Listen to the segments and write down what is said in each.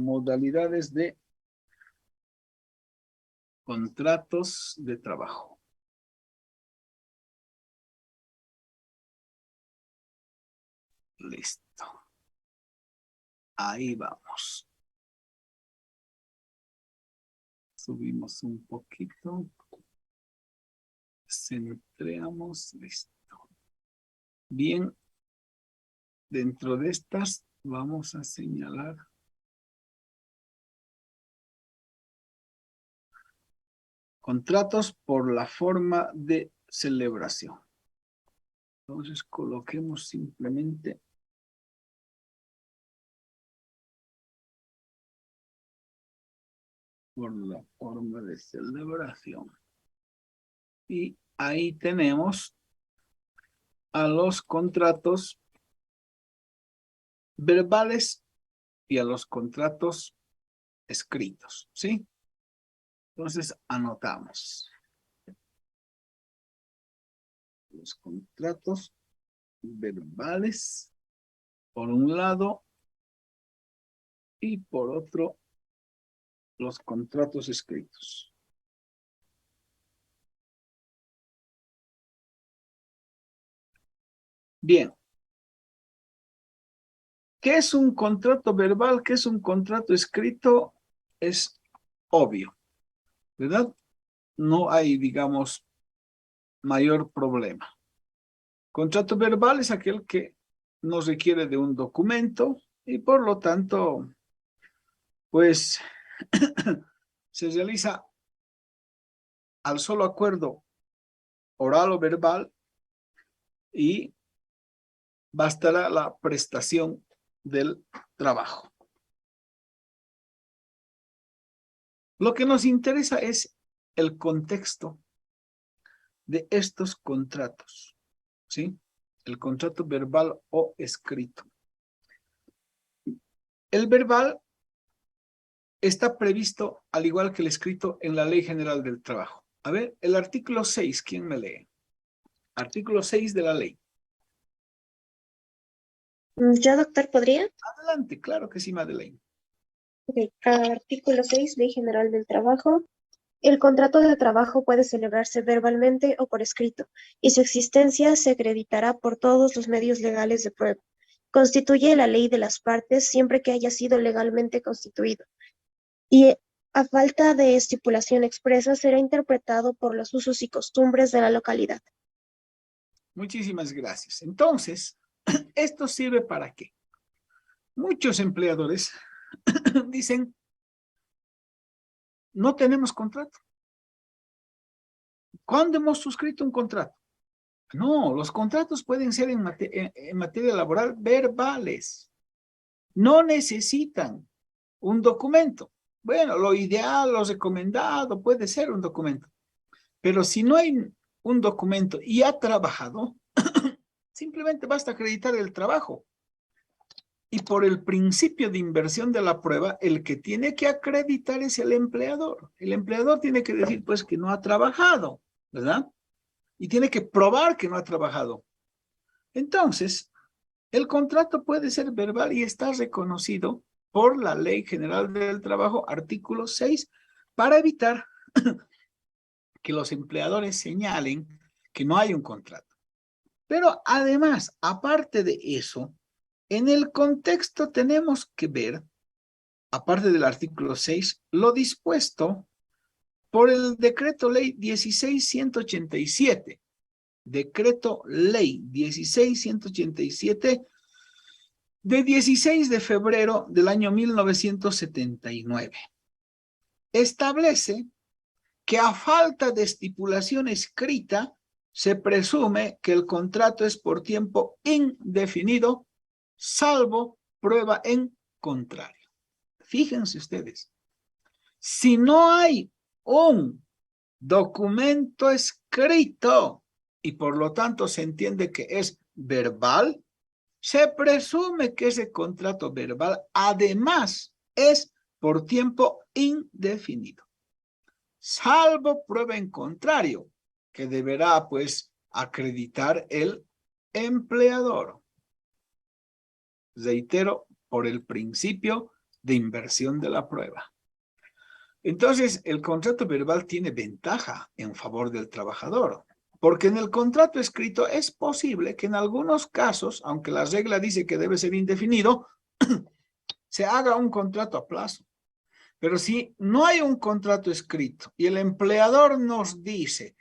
modalidades de contratos de trabajo. Listo. Ahí vamos. Subimos un poquito. Centramos. Listo. Bien. Dentro de estas vamos a señalar contratos por la forma de celebración. Entonces coloquemos simplemente por la forma de celebración. Y ahí tenemos a los contratos verbales y a los contratos escritos, ¿sí? Entonces anotamos. Los contratos verbales por un lado y por otro los contratos escritos. Bien. ¿Qué es un contrato verbal? ¿Qué es un contrato escrito? Es obvio, ¿verdad? No hay, digamos, mayor problema. Contrato verbal es aquel que no requiere de un documento y por lo tanto, pues, se realiza al solo acuerdo oral o verbal y bastará la prestación del trabajo. Lo que nos interesa es el contexto de estos contratos, ¿sí? El contrato verbal o escrito. El verbal está previsto, al igual que el escrito, en la Ley General del Trabajo. A ver, el artículo 6, ¿quién me lee? Artículo 6 de la ley. ¿Yo, doctor, podría? Adelante, claro que sí, Madeleine. Ok. Artículo 6, Ley General del Trabajo. El contrato de trabajo puede celebrarse verbalmente o por escrito, y su existencia se acreditará por todos los medios legales de prueba. Constituye la ley de las partes siempre que haya sido legalmente constituido, y a falta de estipulación expresa será interpretado por los usos y costumbres de la localidad. Muchísimas gracias. Entonces, ¿esto sirve para qué? Muchos empleadores dicen, no tenemos contrato. ¿Cuándo hemos suscrito un contrato? No, los contratos pueden ser en materia laboral verbales. No necesitan un documento. Bueno, lo ideal, lo recomendado puede ser un documento. Pero si no hay un documento y ha trabajado, simplemente basta acreditar el trabajo. Y por el principio de inversión de la prueba, el que tiene que acreditar es el empleador. El empleador tiene que decir, pues, que no ha trabajado, ¿verdad? Y tiene que probar que no ha trabajado. Entonces, el contrato puede ser verbal y está reconocido por la Ley General del Trabajo, artículo 6, para evitar que los empleadores señalen que no hay un contrato. Pero además, aparte de eso, en el contexto tenemos que ver, aparte del artículo 6, lo dispuesto por el decreto ley 16.187. Decreto ley 16.187 de 16 de febrero del año 1979. Establece que a falta de estipulación escrita, se presume que el contrato es por tiempo indefinido, salvo prueba en contrario. Fíjense ustedes, si no hay un documento escrito y por lo tanto se entiende que es verbal, se presume que ese contrato verbal además es por tiempo indefinido, salvo prueba en contrario, que deberá pues acreditar el empleador. Reitero, por el principio de inversión de la prueba. Entonces, el contrato verbal tiene ventaja en favor del trabajador, porque en el contrato escrito es posible que en algunos casos, aunque la regla dice que debe ser indefinido, se haga un contrato a plazo. Pero si no hay un contrato escrito y el empleador nos dice,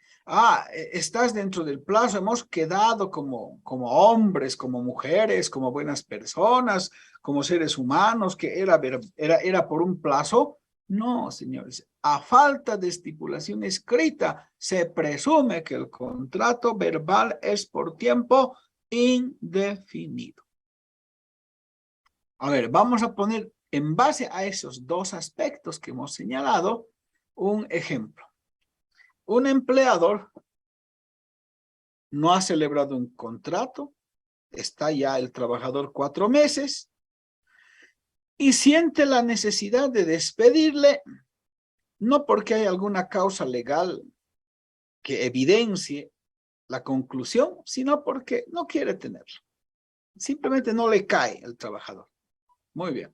estás dentro del plazo, hemos quedado como hombres, como mujeres, como buenas personas, como seres humanos, que era por un plazo. No, señores, a falta de estipulación escrita, se presume que el contrato verbal es por tiempo indefinido. A ver, vamos a poner en base a esos dos aspectos que hemos señalado un ejemplo. Un empleador no ha celebrado un contrato, está ya el trabajador 4 meses y siente la necesidad de despedirle, no porque hay alguna causa legal que evidencie la conclusión, sino porque no quiere tenerlo. Simplemente no le cae el trabajador. Muy bien.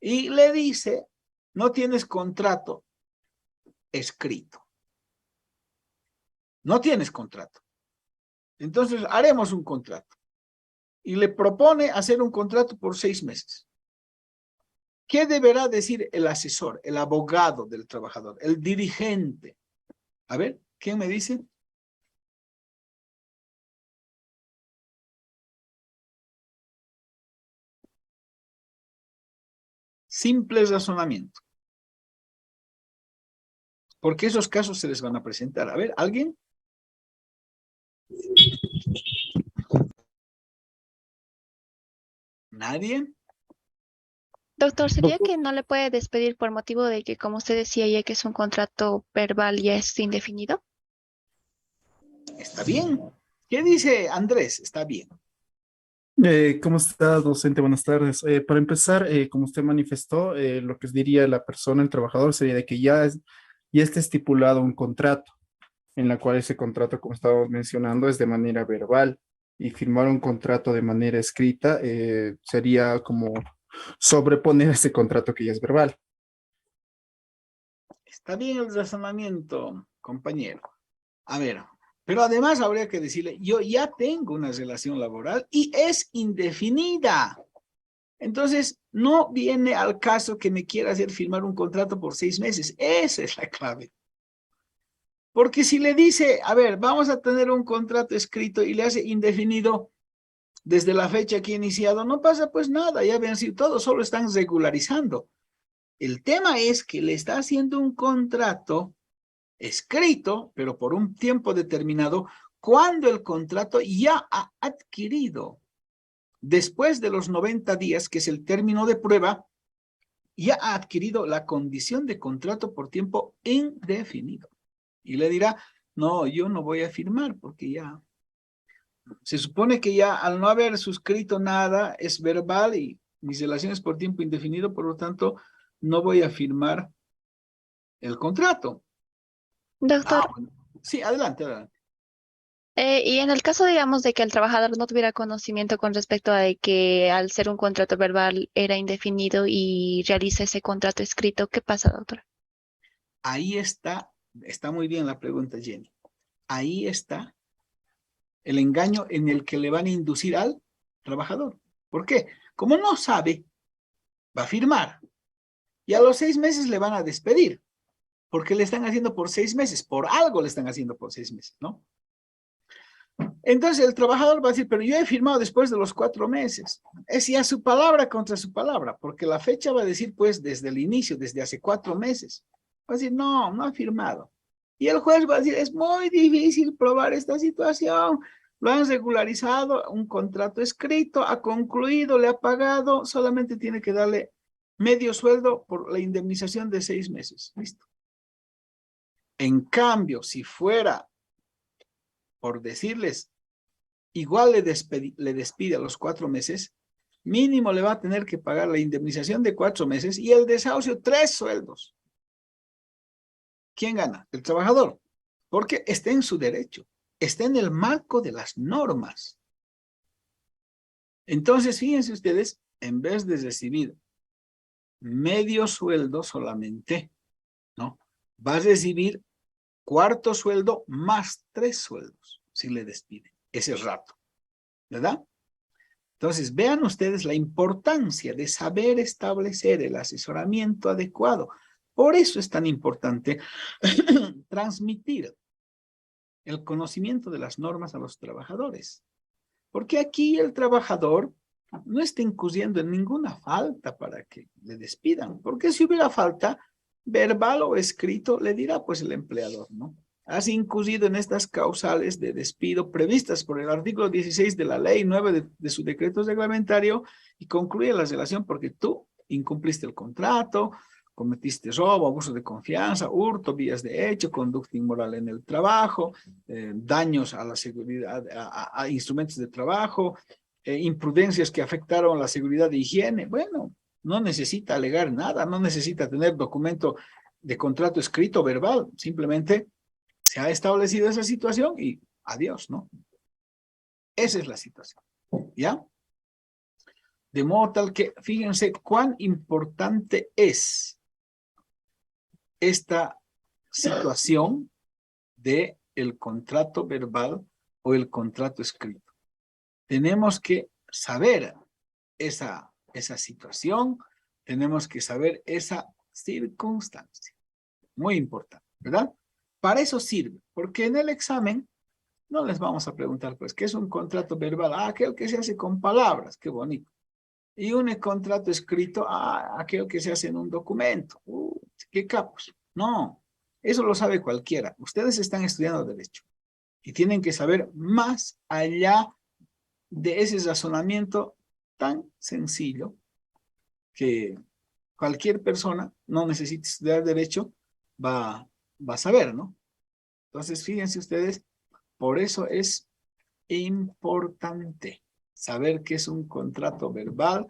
Y le dice, no tienes contrato escrito. No tienes contrato. Entonces haremos un contrato. Y le propone hacer un contrato por 6 meses. ¿Qué deberá decir el asesor, el abogado del trabajador, el dirigente? A ver, ¿quién me dice? Simple razonamiento. Porque esos casos se les van a presentar. A ver, ¿alguien? ¿Nadie? Doctor, ¿sería que no le puede despedir por motivo de que, como usted decía ya que es un contrato verbal y es indefinido? Está bien. ¿Qué dice Andrés? Está bien. ¿Cómo está, docente? Buenas tardes. Para empezar, como usted manifestó, lo que diría la persona, el trabajador, sería de que ya está estipulado un contrato, en la cual ese contrato, como estábamos mencionando, es de manera verbal, y firmar un contrato de manera escrita sería como sobreponer ese contrato que ya es verbal. Está bien el razonamiento, compañero. A ver, pero además habría que decirle, yo ya tengo una relación laboral y es indefinida. Entonces, no viene al caso que me quiera hacer firmar un contrato por 6 meses. Esa es la clave. Porque si le dice, a ver, vamos a tener un contrato escrito y le hace indefinido desde la fecha que he iniciado, no pasa pues nada, ya ven si todos solo están regularizando. El tema es que le está haciendo un contrato escrito, pero por un tiempo determinado, cuando el contrato ya ha adquirido, después de los 90 días, que es el término de prueba, ya ha adquirido la condición de contrato por tiempo indefinido. Y le dirá, no, yo no voy a firmar porque ya, se supone que ya al no haber suscrito nada, es verbal y mis relaciones por tiempo indefinido, por lo tanto, no voy a firmar el contrato. Doctor, Bueno. Sí, adelante, adelante. y en el caso, digamos, de que el trabajador no tuviera conocimiento con respecto a de que al ser un contrato verbal era indefinido y realiza ese contrato escrito, ¿qué pasa, doctor? Ahí está muy bien la pregunta, Jenny. Ahí está el engaño en el que le van a inducir al trabajador. ¿Por qué? Como no sabe, va a firmar. Y a los 6 meses le van a despedir. Porque le están haciendo por 6 meses. Por algo le están haciendo por 6 meses, ¿no? Entonces el trabajador va a decir, pero yo he firmado después de los 4 meses. Es ya su palabra contra su palabra, porque la fecha va a decir, pues, desde el inicio, desde hace 4 meses. Va a decir, no, no ha firmado. Y el juez va a decir, es muy difícil probar esta situación. Lo han regularizado, un contrato escrito, ha concluido, le ha pagado, solamente tiene que darle medio sueldo por la indemnización de 6 meses. Listo. En cambio, si fuera, por decirles, igual le despide a los 4 meses, mínimo le va a tener que pagar la indemnización de 4 meses y el desahucio 3 sueldos. ¿Quién gana? El trabajador, porque está en su derecho, está en el marco de las normas. Entonces, fíjense ustedes, en vez de recibir medio sueldo solamente, ¿no? Va a recibir cuarto sueldo más 3 sueldos si le despiden ese rato, ¿verdad? Entonces, vean ustedes la importancia de saber establecer el asesoramiento adecuado. Por eso es tan importante transmitir el conocimiento de las normas a los trabajadores. Porque aquí el trabajador no está incurriendo en ninguna falta para que le despidan. Porque si hubiera falta verbal o escrito, le dirá pues el empleador, ¿no? Has incurrido en estas causales de despido previstas por el artículo 16 de la ley 9 de su decreto reglamentario y concluye la relación porque tú incumpliste el contrato, cometiste robo, abuso de confianza, hurto, vías de hecho, conducta inmoral en el trabajo, daños a la seguridad, a instrumentos de trabajo, imprudencias que afectaron la seguridad de higiene. Bueno, no necesita alegar nada, no necesita tener documento de contrato escrito verbal, simplemente se ha establecido esa situación y adiós, ¿no? Esa es la situación, ¿ya? De modo tal que, fíjense cuán importante es esta situación de el contrato verbal o el contrato escrito. Tenemos que saber esa situación, tenemos que saber esa circunstancia. Muy importante, ¿verdad? Para eso sirve, porque en el examen no les vamos a preguntar, pues, ¿qué es un contrato verbal? Ah, aquel que se hace con palabras, qué bonito. Y un contrato escrito, ah, aquel que se hace en un documento. Qué capos. No, eso lo sabe cualquiera. Ustedes están estudiando Derecho y tienen que saber más allá de ese razonamiento tan sencillo que cualquier persona, no necesita estudiar Derecho, va a saber, ¿no? Entonces, fíjense ustedes, por eso es importante saber qué es un contrato verbal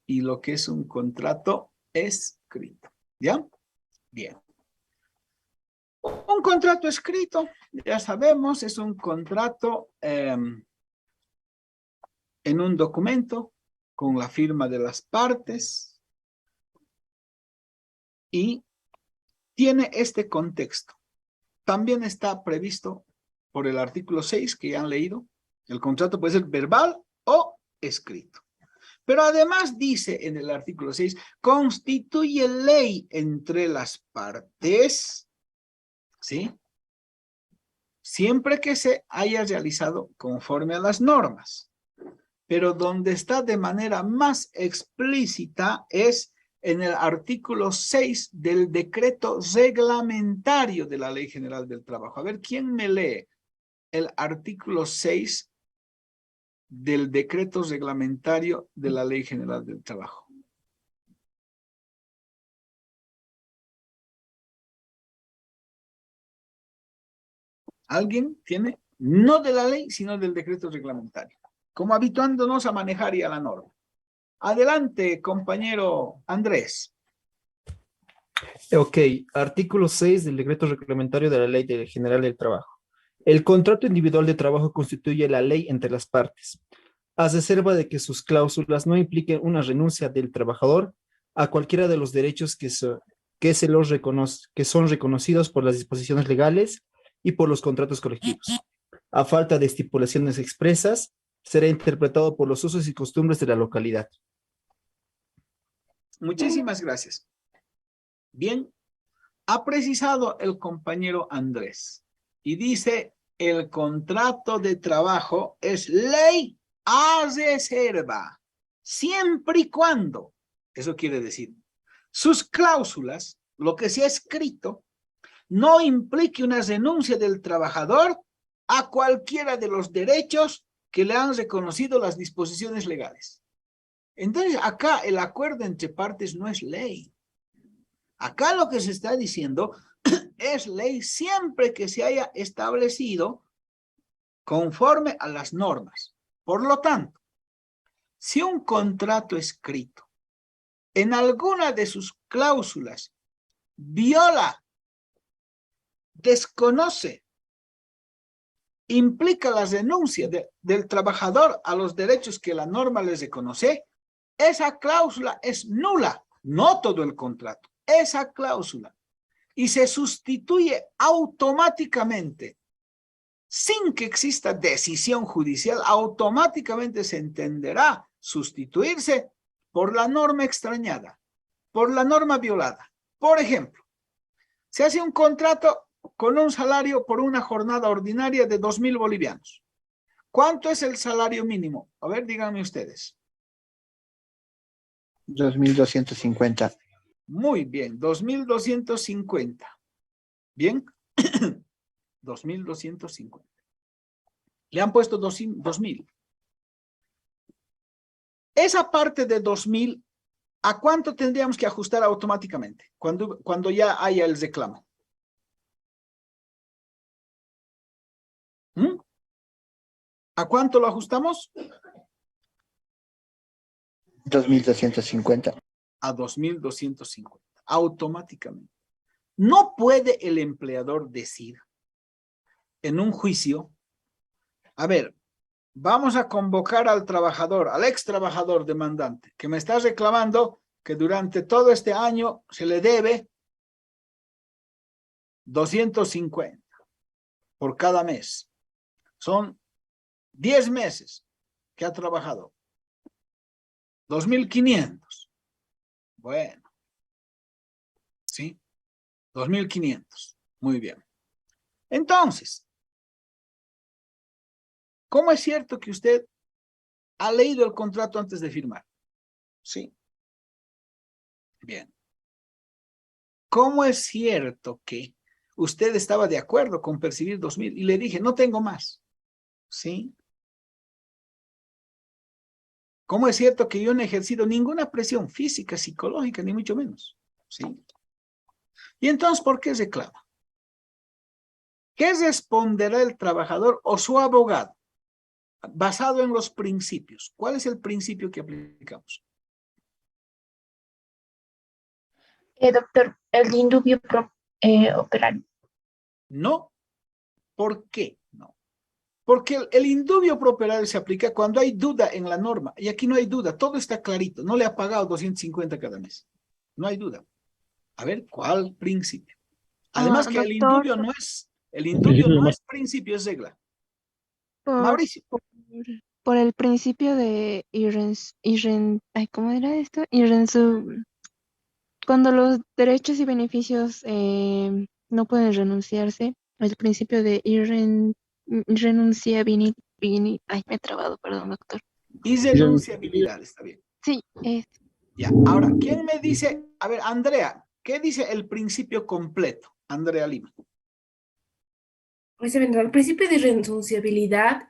y lo que es un contrato escrito. ¿Ya? Bien. Un contrato escrito, ya sabemos, es un contrato en un documento con la firma de las partes y tiene este contexto. También está previsto por el artículo 6 que ya han leído. El contrato puede ser verbal o escrito. Pero además dice en el artículo 6, constituye ley entre las partes, ¿sí? Siempre que se haya realizado conforme a las normas. Pero donde está de manera más explícita es en el artículo 6 del decreto reglamentario de la Ley General del Trabajo. A ver, ¿quién me lee el artículo 6 del decreto reglamentario de la Ley General del Trabajo? ¿Alguien tiene? No de la ley, sino del decreto reglamentario. Como habituándonos a manejar ya la norma. Adelante, compañero Andrés. Ok, artículo 6 del decreto reglamentario de la Ley General del Trabajo. El contrato individual de trabajo constituye la ley entre las partes, a reserva de que sus cláusulas no impliquen una renuncia del trabajador a cualquiera de los derechos que son reconocidos por las disposiciones legales y por los contratos colectivos. A falta de estipulaciones expresas, será interpretado por los usos y costumbres de la localidad. Muchísimas gracias. Bien, ha precisado el compañero Andrés y dice, el contrato de trabajo es ley a reserva, siempre y cuando, eso quiere decir, sus cláusulas, lo que se ha escrito, no implique una renuncia del trabajador a cualquiera de los derechos que le han reconocido las disposiciones legales. Entonces, acá el acuerdo entre partes no es ley. Acá lo que se está diciendo es ley siempre que se haya establecido conforme a las normas. Por lo tanto, si un contrato escrito en alguna de sus cláusulas viola, desconoce, implica la renuncia del trabajador a los derechos que la norma les reconoce, esa cláusula es nula, no todo el contrato, esa cláusula, y se sustituye automáticamente, sin que exista decisión judicial, automáticamente se entenderá sustituirse por la norma extrañada, por la norma violada. Por ejemplo, se hace un contrato con un salario por una jornada ordinaria de 2.000 bolivianos. ¿Cuánto es el salario mínimo? A ver, díganme ustedes. 2.250. Muy bien, 2.250. Bien, 2.250. Le han puesto 2.000. Esa parte de 2.000, ¿a cuánto tendríamos que ajustar automáticamente cuando ya haya el reclamo? ¿Mm? ¿A cuánto lo ajustamos? 2.250. A 2.250, automáticamente. No puede el empleador decir en un juicio, a ver, vamos a convocar al trabajador, al ex trabajador demandante, que me está reclamando que durante todo este año se le debe 250 por cada mes. Son 10 meses que ha trabajado. 2.500. Bueno. ¿Sí? 2.500. Muy bien. Entonces, ¿cómo es cierto que usted ha leído el contrato antes de firmar? Sí. Bien. ¿Cómo es cierto que usted estaba de acuerdo con percibir 2.000 y le dije, no tengo más? Sí. ¿Cómo es cierto que yo no he ejercido ninguna presión física, psicológica, ni mucho menos? Sí. Y entonces, ¿por qué reclama? ¿Qué responderá el trabajador o su abogado? Basado en los principios. ¿Cuál es el principio que aplicamos? Doctor, el indubio operario. No. ¿Por qué? No. Porque el indubio pro operario se aplica cuando hay duda en la norma. Y aquí no hay duda. Todo está clarito. No le ha pagado 250 cada mes. No hay duda. A ver, ¿cuál principio? Además que Doctor, el indubio no es principio, es regla. por, Mauricio. por, por el principio de ay, ¿cómo era esto? Cuando los derechos y beneficios no pueden renunciarse, el principio de irrenunciabilidad, ay, me he trabado, perdón, doctor. Irrenunciabilidad, está bien. Sí, Ya, ahora, ¿quién me dice? A ver, Andrea, ¿qué dice el principio completo? Andrea Lima. El principio de irrenunciabilidad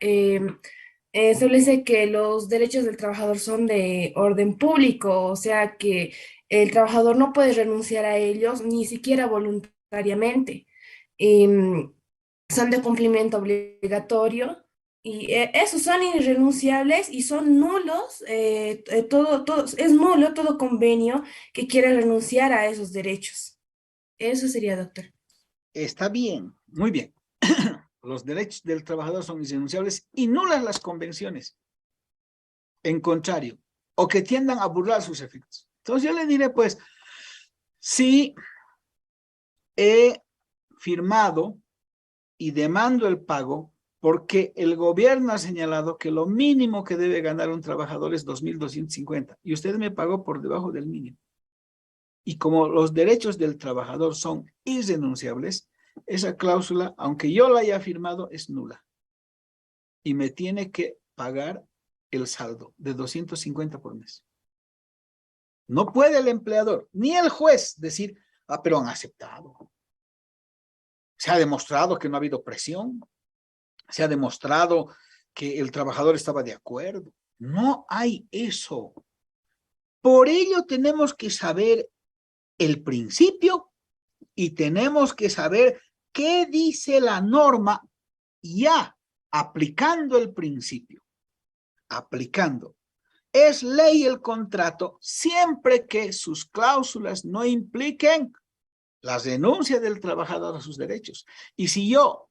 establece que los derechos del trabajador son de orden público, o sea que el trabajador no puede renunciar a ellos ni siquiera voluntariamente. Son de cumplimiento obligatorio y esos son irrenunciables y son nulos, es nulo todo convenio que quiera renunciar a esos derechos. Eso sería, doctor. Está bien, muy bien. Los derechos del trabajador son irrenunciables y nulas las convenciones, en contrario, o que tiendan a burlar sus efectos. Entonces yo le diré, pues, si he firmado y demando el pago porque el gobierno ha señalado que lo mínimo que debe ganar un trabajador es 2.250 y usted me pagó por debajo del mínimo. Y como los derechos del trabajador son irrenunciables, esa cláusula, aunque yo la haya firmado, es nula. Y me tiene que pagar el saldo de 250 por mes. No puede el empleador, ni el juez decir, ah, pero han aceptado. Se ha demostrado que no ha habido presión. Se ha demostrado que el trabajador estaba de acuerdo. No hay eso. Por ello tenemos que saber el principio y tenemos que saber qué dice la norma ya aplicando el principio. Aplicando. Es ley el contrato siempre que sus cláusulas no impliquen la renuncia del trabajador a sus derechos. Y si yo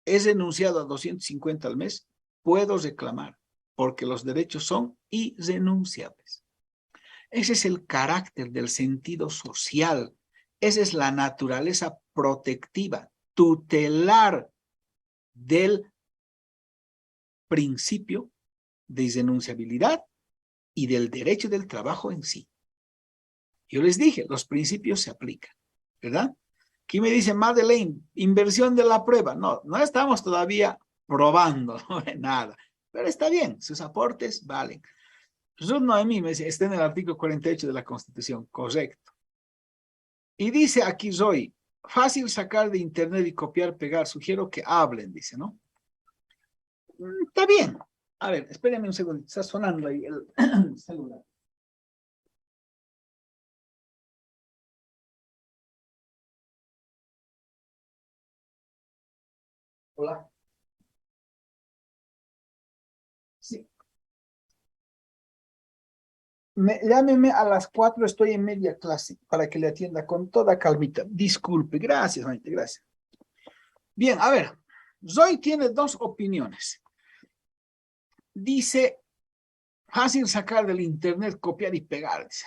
he renunciado a 250 al mes, puedo reclamar porque los derechos son irrenunciables. Ese es el carácter del sentido social. Esa es la naturaleza protectiva, tutelar del principio de denunciabilidad y del derecho del trabajo en sí. Yo les dije, los principios se aplican, ¿verdad? Aquí me dice Madeleine, inversión de la prueba. No, no estamos todavía probando, no nada. Pero está bien, sus aportes valen. Ruth Noemí me dice, está en el artículo 48 de la Constitución, correcto. Y dice aquí Zoe, fácil sacar de internet y copiar, pegar, sugiero que hablen, dice, ¿no? Está bien. A ver, espérenme un segundo, está sonando ahí el celular. Hola. Sí. Llámeme a las 4, estoy en media clase, para que le atienda con toda calmita. Disculpe, gracias, Juanita, gracias. Bien, a ver, Zoe tiene dos opiniones. Dice, fácil sacar del internet, copiar y pegar. Dice.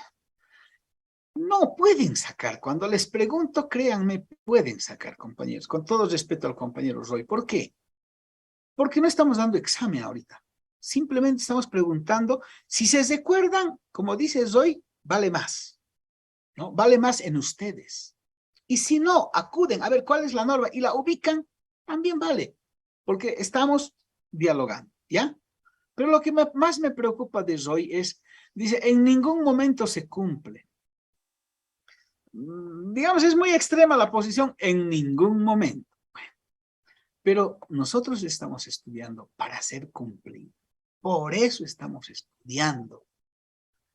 No pueden sacar. Cuando les pregunto, créanme, pueden sacar, compañeros. Con todo respeto al compañero Zoe. ¿Por qué? Porque no estamos dando examen ahorita. Simplemente estamos preguntando si se recuerdan, como dice Zoe, vale más. ¿No? Vale más en ustedes. Y si no, acuden a ver cuál es la norma y la ubican, también vale. Porque estamos dialogando, ¿ya? Pero lo que más me preocupa de Zoe es, dice, en ningún momento se cumple. Digamos, es muy extrema la posición, en ningún momento. Bueno, pero nosotros estamos estudiando para ser cumplido. Por eso estamos estudiando.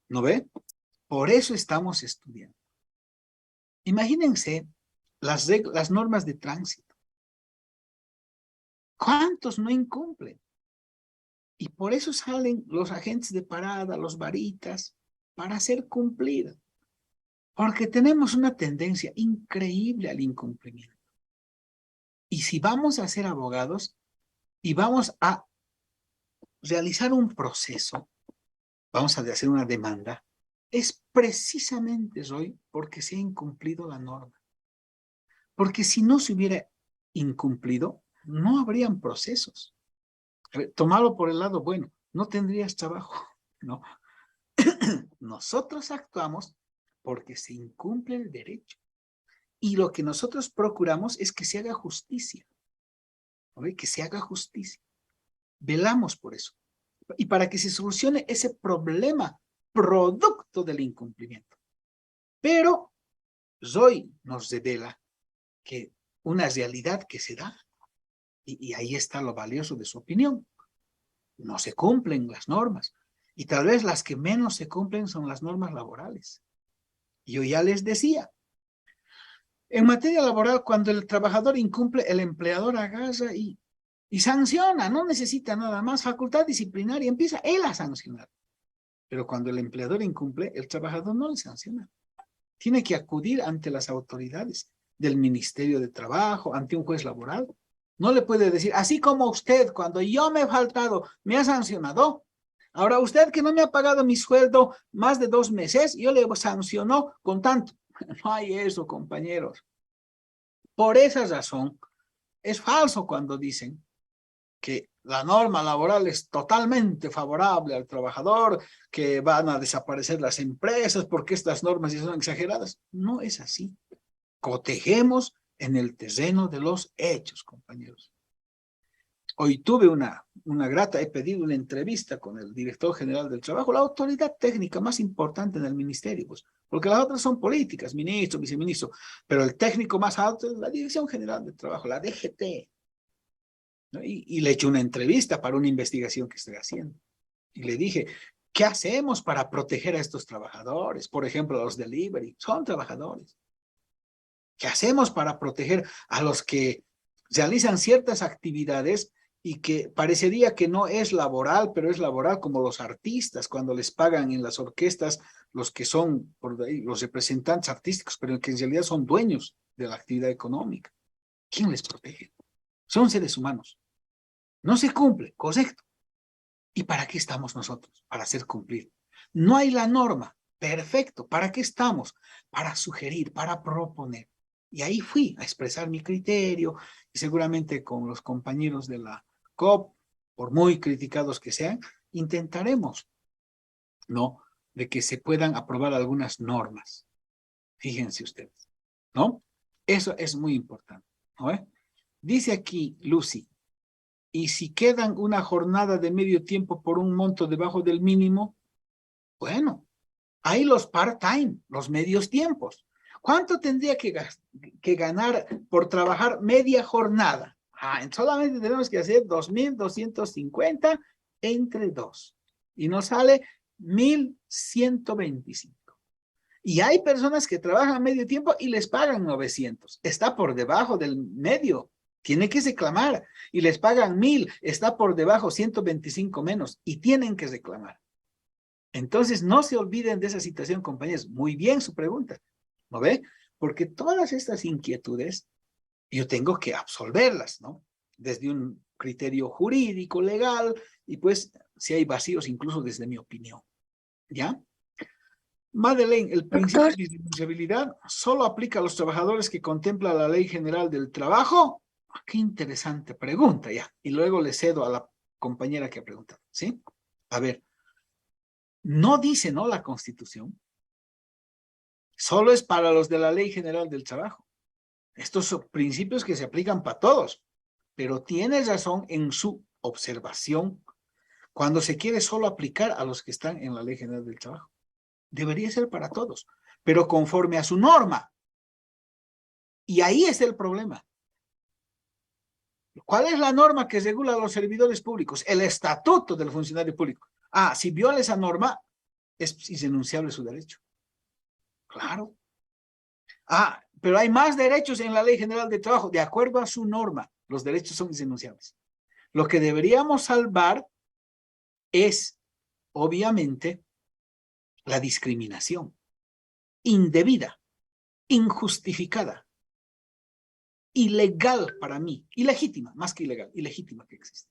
¿No ve? Por eso estamos estudiando. Imagínense las normas de tránsito. ¿Cuántos no incumplen? Y por eso salen los agentes de parada, los varitas, para hacer cumplir. Porque tenemos una tendencia increíble al incumplimiento. Y si vamos a ser abogados y vamos a realizar un proceso, vamos a hacer una demanda, es precisamente hoy porque se ha incumplido la norma. Porque si no se hubiera incumplido, no habrían procesos. Tomarlo por el lado bueno, no tendrías trabajo, ¿no? Nosotros actuamos porque se incumple el derecho. Y lo que nosotros procuramos es que se haga justicia. ¿No? Que se haga justicia. Velamos por eso. Y para que se solucione ese problema producto del incumplimiento. Pero Zoe nos revela que una realidad que se da, y ahí está lo valioso de su opinión, no se cumplen las normas. Y tal vez las que menos se cumplen son las normas laborales. Yo ya les decía, en materia laboral, cuando el trabajador incumple, el empleador agarra y sanciona, no necesita nada más, facultad disciplinaria, empieza él a sancionar. Pero cuando el empleador incumple, el trabajador no le sanciona. Tiene que acudir ante las autoridades del Ministerio de Trabajo, ante un juez laboral. No le puede decir, así como usted, cuando yo me he faltado, me ha sancionado. Ahora usted que no me ha pagado mi sueldo más de 2 meses, yo le sancionó con tanto. No hay eso, compañeros. Por esa razón, es falso cuando dicen que la norma laboral es totalmente favorable al trabajador, que van a desaparecer las empresas porque estas normas ya son exageradas. No es así. Cotejemos en el terreno de los hechos, compañeros. Hoy tuve una grata, he pedido una entrevista con el director general del trabajo, la autoridad técnica más importante en el ministerio, pues, porque las otras son políticas, ministro, viceministro, pero el técnico más alto es la Dirección General del Trabajo, la DGT. ¿No? Y le he hecho una entrevista para una investigación que estoy haciendo. Y le dije, ¿qué hacemos para proteger a estos trabajadores? Por ejemplo, los delivery, son trabajadores. ¿Qué hacemos para proteger a los que realizan ciertas actividades y que parecería que no es laboral, pero es laboral, como los artistas, cuando les pagan en las orquestas los que son por ahí, los representantes artísticos, pero que en realidad son dueños de la actividad económica? ¿Quién les protege? Son seres humanos. No se cumple, correcto. ¿Y para qué estamos nosotros? Para hacer cumplir. No hay la norma, Perfecto. ¿Para qué estamos? Para sugerir, para proponer. Y ahí fui a expresar mi criterio y seguramente con los compañeros de la COP, por muy criticados que sean, intentaremos, ¿no? De que se puedan aprobar algunas normas. Fíjense ustedes, ¿no? Eso es muy importante, ¿no? Dice aquí Lucy, y si quedan una jornada de medio tiempo por un monto debajo del mínimo, bueno, hay los part-time, los medios tiempos. ¿Cuánto tendría que ganar por trabajar media jornada? Solamente tenemos que hacer 2.250 entre 2. Y nos sale 1.125. Y hay personas que trabajan medio tiempo y les pagan 900. Está por debajo del medio. Tiene que reclamar. Y les pagan 1.000. Está por debajo 125 menos. Y tienen que reclamar. Entonces, no se olviden de esa situación, compañeros. Muy bien su pregunta, ¿no ve? Porque todas estas inquietudes, yo tengo que absolverlas, ¿no? Desde un criterio jurídico, legal, y pues, si hay vacíos, incluso desde mi opinión, ¿ya? Madeleine, el principio Doctor, de indispensabilidad solo aplica a los trabajadores que contempla la Ley General del Trabajo. Qué interesante pregunta, ya. Y luego le cedo a la compañera que ha preguntado, ¿sí? A ver. No dice, ¿no? La Constitución. Solo es para los de la Ley General del Trabajo. Estos son principios que se aplican para todos. Pero tiene razón en su observación cuando se quiere solo aplicar a los que están en la Ley General del Trabajo. Debería ser para todos, pero conforme a su norma. Y ahí es el problema. ¿Cuál es la norma que regula a los servidores públicos? El estatuto del funcionario público. Si viola esa norma, es irrenunciable su derecho. Claro. Pero hay más derechos en la Ley General de Trabajo. De acuerdo a su norma, los derechos son irrenunciables. Lo que deberíamos salvar es, obviamente, la discriminación indebida, injustificada, ilegal para mí, ilegítima, más que ilegal, ilegítima que existe.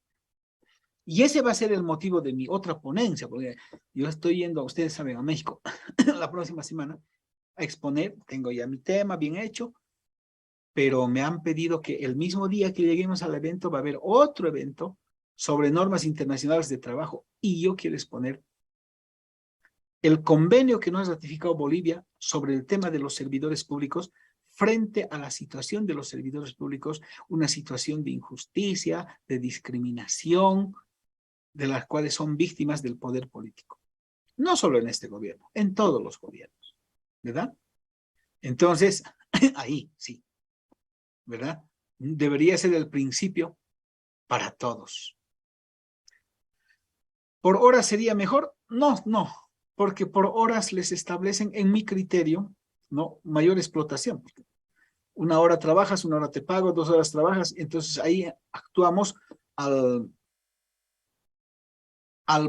Y ese va a ser el motivo de mi otra ponencia, porque yo estoy yendo, ustedes saben, a México la próxima semana a exponer, tengo ya mi tema bien hecho, pero me han pedido que el mismo día que lleguemos al evento va a haber otro evento sobre normas internacionales de trabajo y yo quiero exponer el convenio que nos ha ratificado Bolivia sobre el tema de los servidores públicos frente a la situación de los servidores públicos, una situación de injusticia, de discriminación, de las cuales son víctimas del poder político. No solo en este gobierno, en todos los gobiernos, ¿verdad? Entonces, ahí sí, ¿verdad? Debería ser el principio para todos. ¿Por horas sería mejor? No, porque por horas les establecen, en mi criterio, ¿no? Mayor explotación. Una hora trabajas, una hora te pago, 2 horas trabajas, entonces ahí actuamos al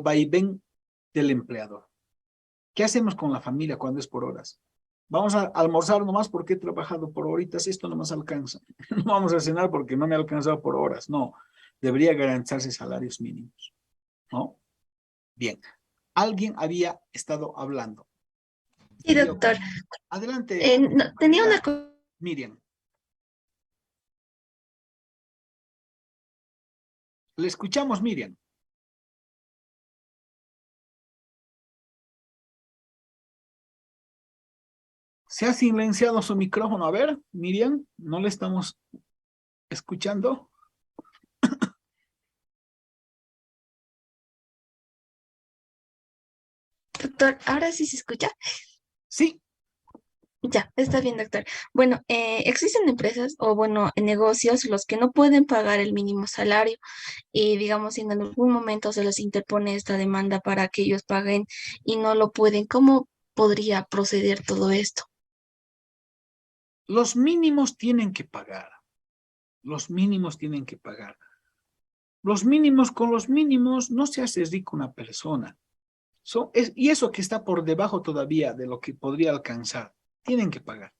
vaivén del empleador. ¿Qué hacemos con la familia cuando es por horas? Vamos a almorzar nomás porque he trabajado por horitas, esto no más alcanza. No vamos a cenar porque no me ha alcanzado por horas. No, debería garantizarse salarios mínimos, ¿no? Bien, alguien había estado hablando. sí, doctor. Adelante. Tenía una Miriam. Le escuchamos, Miriam. Se ha silenciado su micrófono. A ver, Miriam, no le estamos escuchando. Doctor, ¿ahora sí se escucha? Sí. Ya, está bien, doctor. Bueno, existen empresas o, bueno, negocios los que no pueden pagar el mínimo salario y, digamos, si en algún momento se les interpone esta demanda para que ellos paguen y no lo pueden, ¿cómo podría proceder todo esto? Los mínimos tienen que pagar. Los mínimos tienen que pagar. Los mínimos, con los mínimos no se hace rico una persona. Y eso que está por debajo todavía de lo que podría alcanzar, tienen que pagar.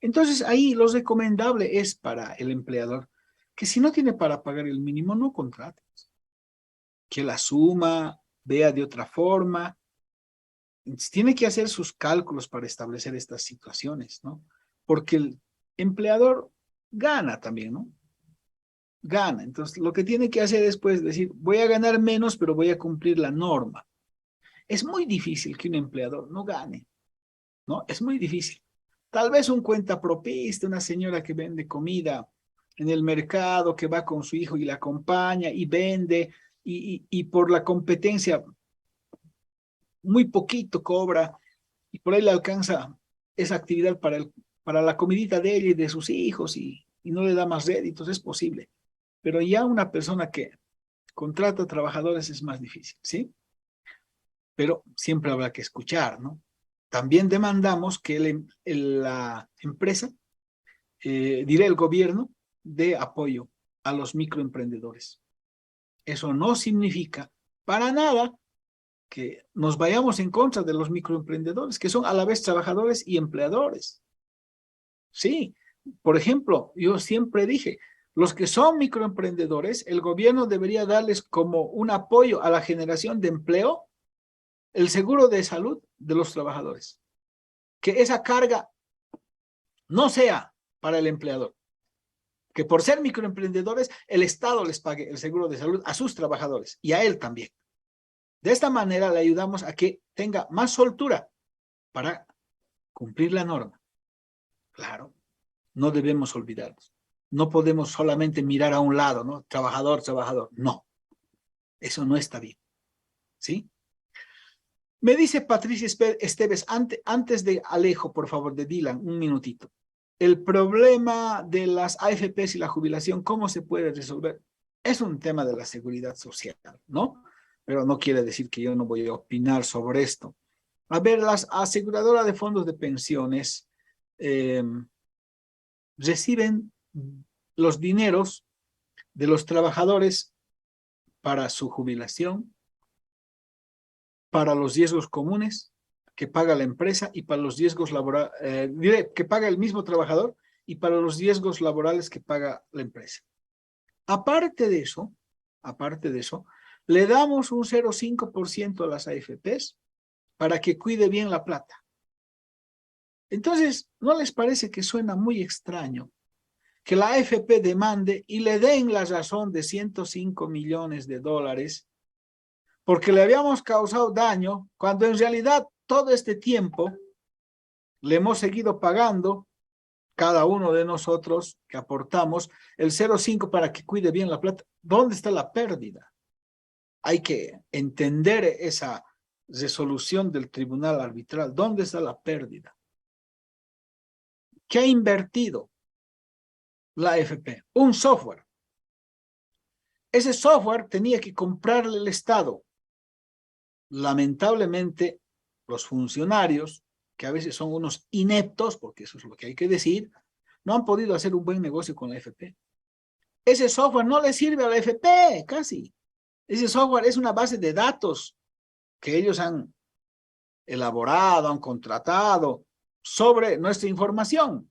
Entonces ahí lo recomendable es para el empleador que si no tiene para pagar el mínimo, no contrates. Que la suma, vea de otra forma, tiene que hacer sus cálculos para establecer estas situaciones, ¿no? Porque el empleador gana también, ¿no? Gana. Entonces, lo que tiene que hacer es, pues, decir, voy a ganar menos, pero voy a cumplir la norma. Es muy difícil que un empleador no gane, ¿no? Es muy difícil. Tal vez un cuentapropista, una señora que vende comida en el mercado, que va con su hijo y la acompaña y vende, y por la competencia muy poquito cobra, y por ahí le alcanza esa actividad para la comidita de ella y de sus hijos, y no le da más réditos, es posible. Pero ya una persona que contrata trabajadores es más difícil, ¿sí? Pero siempre habrá que escuchar, ¿no? También demandamos que la empresa, diré el gobierno, dé apoyo a los microemprendedores. Eso no significa para nada que nos vayamos en contra de los microemprendedores, que son a la vez trabajadores y empleadores. Sí, por ejemplo, yo siempre dije, los que son microemprendedores, el gobierno debería darles como un apoyo a la generación de empleo el seguro de salud de los trabajadores. Que esa carga no sea para el empleador. Que por ser microemprendedores, el Estado les pague el seguro de salud a sus trabajadores y a él también. De esta manera le ayudamos a que tenga más soltura para cumplir la norma. Claro, no debemos olvidarnos. No podemos solamente mirar a un lado, ¿no? Trabajador, trabajador. No, eso no está bien. ¿Sí? Me dice Patricia Esteves, antes de Alejo, por favor, de Dylan, un minutito. El problema de las AFPs y la jubilación, ¿cómo se puede resolver? Es un tema de la seguridad social, ¿no? Pero no quiere decir que yo no voy a opinar sobre esto. A ver, las aseguradoras de fondos de pensiones reciben los dineros de los trabajadores para su jubilación, para los riesgos comunes que paga la empresa y para los riesgos laborales, que paga el mismo trabajador y para los riesgos laborales que paga la empresa. Aparte de eso, le damos un 0,5% a las AFPs para que cuide bien la plata. Entonces, ¿no les parece que suena muy extraño que la AFP demande y le den la razón de 105 millones de dólares porque le habíamos causado daño cuando en realidad todo este tiempo le hemos seguido pagando cada uno de nosotros que aportamos el 0,5 para que cuide bien la plata? ¿Dónde está la pérdida? Hay que entender esa resolución del tribunal arbitral. ¿Dónde está la pérdida? ¿Qué ha invertido la AFP? Un software. Ese software tenía que comprarle el Estado. Lamentablemente, los funcionarios, que a veces son unos ineptos, porque eso es lo que hay que decir, no han podido hacer un buen negocio con la AFP. Ese software no le sirve a la AFP, casi. Ese software es una base de datos que ellos han elaborado, han contratado sobre nuestra información.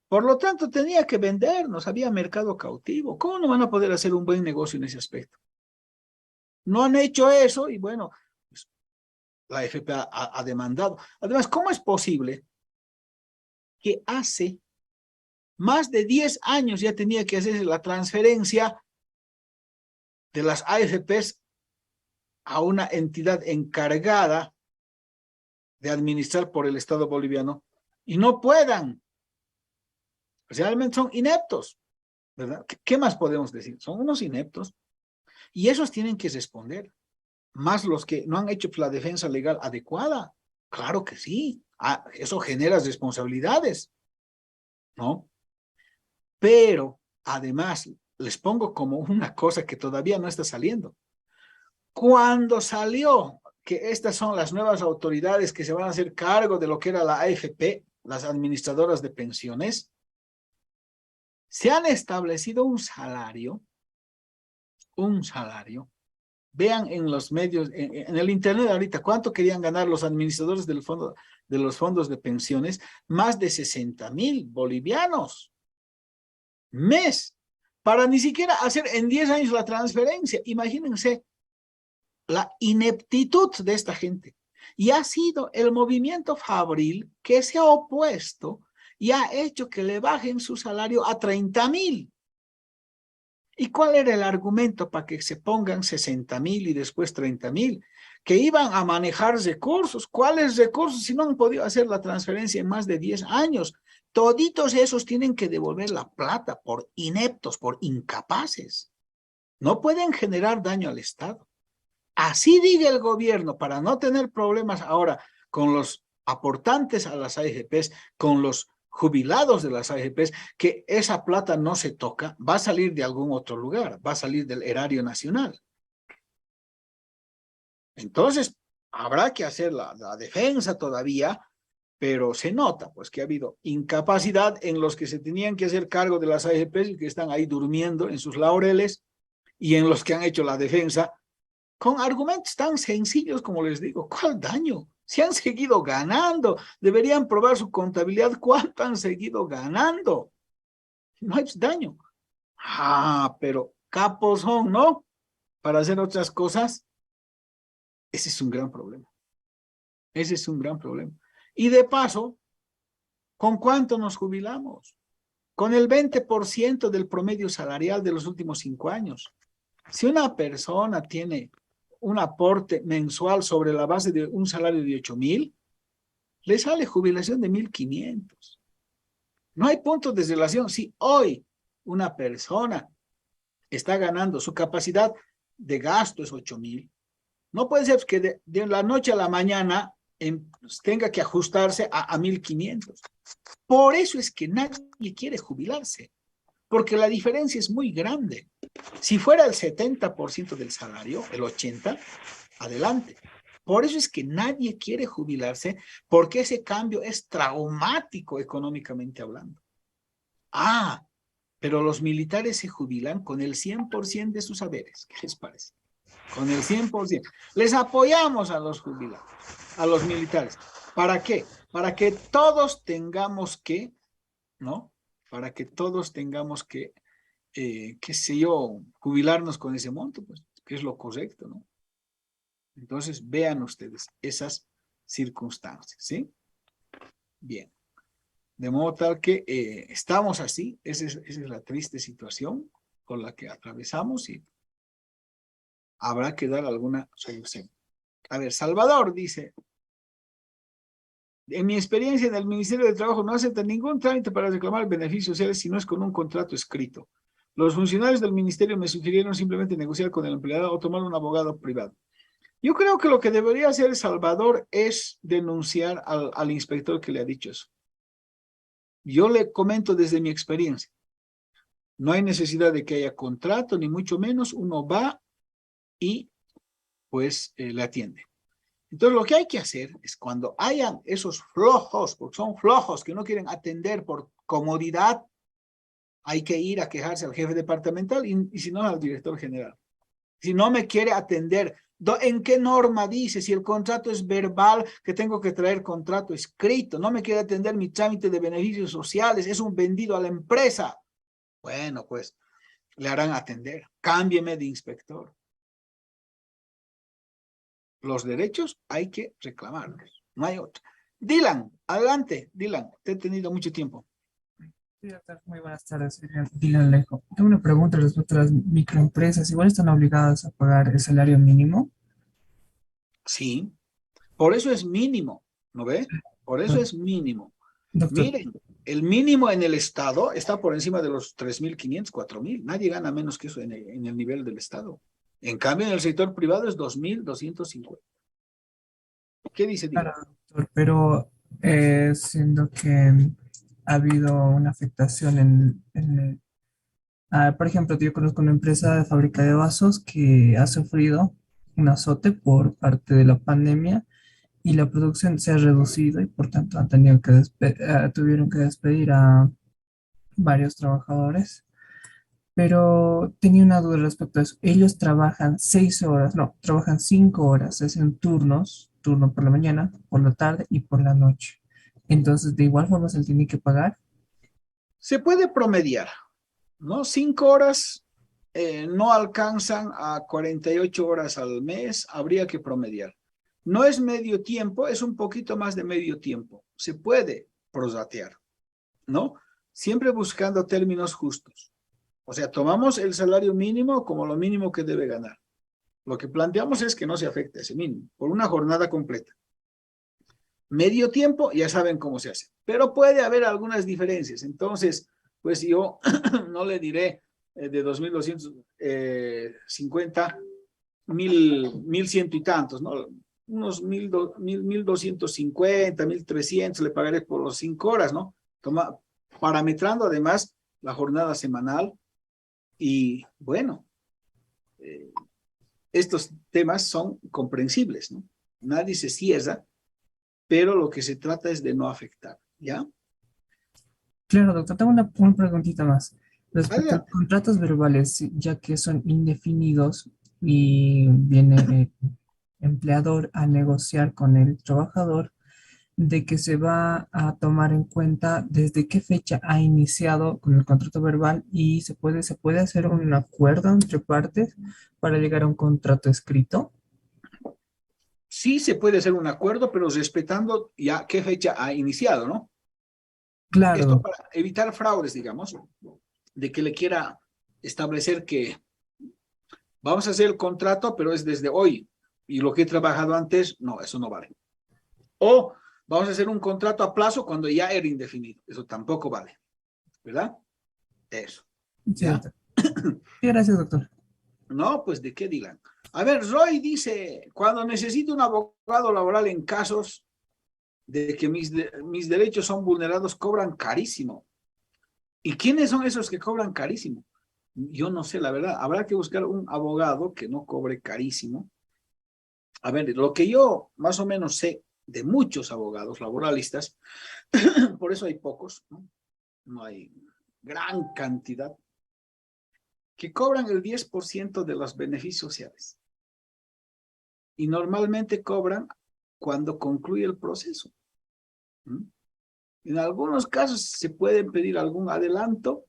Por lo tanto, tenía que vendernos, había mercado cautivo. ¿Cómo no van a poder hacer un buen negocio en ese aspecto? No han hecho eso y bueno, pues, la AFP ha demandado. Además, ¿cómo es posible que hace más de 10 años ya tenía que hacerse la transferencia de las AFPs a una entidad encargada de administrar por el Estado boliviano y no puedan? Realmente son ineptos, ¿verdad? ¿Qué más podemos decir? Son unos ineptos y esos tienen que responder, más los que no han hecho la defensa legal adecuada. Claro que sí, eso genera responsabilidades, ¿no? Pero además les pongo como una cosa que todavía no está saliendo. Cuando salió que estas son las nuevas autoridades que se van a hacer cargo de lo que era la AFP, las administradoras de pensiones, se han establecido un salario, vean en los medios, en el internet ahorita, ¿cuánto querían ganar los administradores de los fondos de pensiones? Más de 60,000 bolivianos mes, para ni siquiera hacer en 10 años la transferencia. Imagínense la ineptitud de esta gente. Y ha sido el movimiento fabril que se ha opuesto y ha hecho que le bajen su salario a 30.000. ¿Y cuál era el argumento para que se pongan 60.000 y después 30.000? Que iban a manejar recursos. ¿Cuáles recursos? Si no han podido hacer la transferencia en más de 10 años. Toditos esos tienen que devolver la plata por ineptos, por incapaces. No pueden generar daño al Estado. Así diga el gobierno, para no tener problemas ahora con los aportantes a las AFPs, con los jubilados de las AFPs, que esa plata no se toca, va a salir de algún otro lugar, va a salir del erario nacional. Entonces, habrá que hacer la defensa todavía, pero se nota pues que ha habido incapacidad en los que se tenían que hacer cargo de las AFPs y que están ahí durmiendo en sus laureles, y en los que han hecho la defensa con argumentos tan sencillos como les digo. ¿Cuál daño? Si han seguido ganando, deberían probar su contabilidad cuánto han seguido ganando. No hay daño. Pero capos son, ¿no? Para hacer otras cosas. Ese es un gran problema. Ese es un gran problema. Y de paso, ¿con cuánto nos jubilamos? Con el 20% del promedio salarial de los últimos 5 años. Si una persona tiene un aporte mensual sobre la base de un salario de 8.000, le sale jubilación de 1.500. No hay puntos de relación. Si hoy una persona está ganando, su capacidad de gasto es 8.000, no puede ser que de la noche a la mañana tenga que ajustarse a 1.500. Por eso es que nadie quiere jubilarse, porque la diferencia es muy grande. Si fuera el 70% del salario, el 80%, adelante. Por eso es que nadie quiere jubilarse, porque ese cambio es traumático económicamente hablando. Pero los militares se jubilan con el 100% de sus haberes. ¿Qué les parece? Con el 100%. Les apoyamos a los jubilados, a los militares. ¿Para qué? Para que todos tengamos que, ¿no? Para que todos tengamos que, qué sé yo, jubilarnos con ese monto, pues, que es lo correcto, ¿no? Entonces, vean ustedes esas circunstancias, ¿sí? Bien. De modo tal que estamos así, esa es la triste situación con la que atravesamos y habrá que dar alguna solución. A ver, Salvador dice, en mi experiencia en el Ministerio de Trabajo no aceptan ningún trámite para reclamar beneficios sociales si no es con un contrato escrito. Los funcionarios del ministerio me sugirieron simplemente negociar con el empleado o tomar un abogado privado. Yo creo que lo que debería hacer Salvador es denunciar al inspector que le ha dicho eso. Yo le comento desde mi experiencia. No hay necesidad de que haya contrato, ni mucho menos. Uno va y pues le atiende. Entonces lo que hay que hacer es cuando hayan esos flojos, porque son flojos que no quieren atender por comodidad, hay que ir a quejarse al jefe departamental y si no al director general. Si no me quiere atender, ¿en qué norma dice? Si el contrato es verbal, que tengo que traer contrato escrito, no me quiere atender mi trámite de beneficios sociales, es un vendido a la empresa. Bueno, pues le harán atender. Cámbieme de inspector. Los derechos hay que reclamarlos, no hay otro. Dylan, adelante, Dylan, te he tenido mucho tiempo. Sí, doctor. Muy buenas tardes, soy Dylan Alejo. Tengo una pregunta respecto a las microempresas. ¿Igual están obligadas a pagar el salario mínimo? Sí, por eso es mínimo, ¿no ve? Por eso es mínimo. Doctor, Miren, el mínimo en el Estado está por encima de los 3.500, 4.000. Nadie gana menos que eso en el nivel del Estado. En cambio, en el sector privado es 2.250. ¿Qué dice Dylan? claro, doctor, pero siendo que ha habido una afectación por ejemplo, yo conozco una empresa de fábrica de vasos que ha sufrido un azote por parte de la pandemia y la producción se ha reducido y por tanto han tenido que tuvieron que despedir a varios trabajadores. Pero tenía una duda respecto a eso. Ellos trabajan 6 horas, no, trabajan 5 horas, hacen turnos, turno por la mañana, por la tarde y por la noche. Entonces, de igual forma se le tiene que pagar. Se puede promediar, ¿no? 5 horas no alcanzan a 48 horas al mes, habría que promediar. No es medio tiempo, es un poquito más de medio tiempo. Se puede prorratear, ¿no? Siempre buscando términos justos. O sea, tomamos el salario mínimo como lo mínimo que debe ganar. Lo que planteamos es que no se afecte a ese mínimo, por una jornada completa. Medio tiempo, ya saben cómo se hace. Pero puede haber algunas diferencias. Entonces, pues yo no le diré de 2.250, 1.100 y tantos, ¿no? Unos 1.250, 1.300 le pagaré por los 5 horas, ¿no? Parametrando además la jornada semanal. Y bueno, estos temas son comprensibles, ¿no? Nadie se cierra, pero lo que se trata es de no afectar, ¿ya? Claro, doctor, tengo una preguntita más. Respecto a los Adelante. contratos verbales, ya que son indefinidos y viene el empleador a negociar con el trabajador, de que se va a tomar en cuenta desde qué fecha ha iniciado con el contrato verbal y se puede hacer un acuerdo entre partes para llegar a un contrato escrito. Sí se puede hacer un acuerdo, pero respetando ya qué fecha ha iniciado, ¿no? Claro, Esto doctor. para evitar fraudes, digamos, de que le quiera establecer que vamos a hacer el contrato, pero es desde hoy, y lo que he trabajado antes, no, eso no vale. O vamos a hacer un contrato a plazo cuando ya era indefinido, eso tampoco vale, ¿verdad? Eso, Sí, ¿ya? doctor. Sí, gracias, doctor. No, pues ¿de qué digan? A ver, Roy dice, cuando necesito un abogado laboral en casos de que mis derechos son vulnerados, cobran carísimo. ¿Y quiénes son esos que cobran carísimo? Yo no sé, la verdad. Habrá que buscar un abogado que no cobre carísimo. A ver, lo que yo más o menos sé de muchos abogados laboralistas, por eso hay pocos, ¿no? No hay gran cantidad, que cobran el 10% de los beneficios sociales. Y normalmente cobran cuando concluye el proceso. ¿Mm? En algunos casos se puede pedir algún adelanto,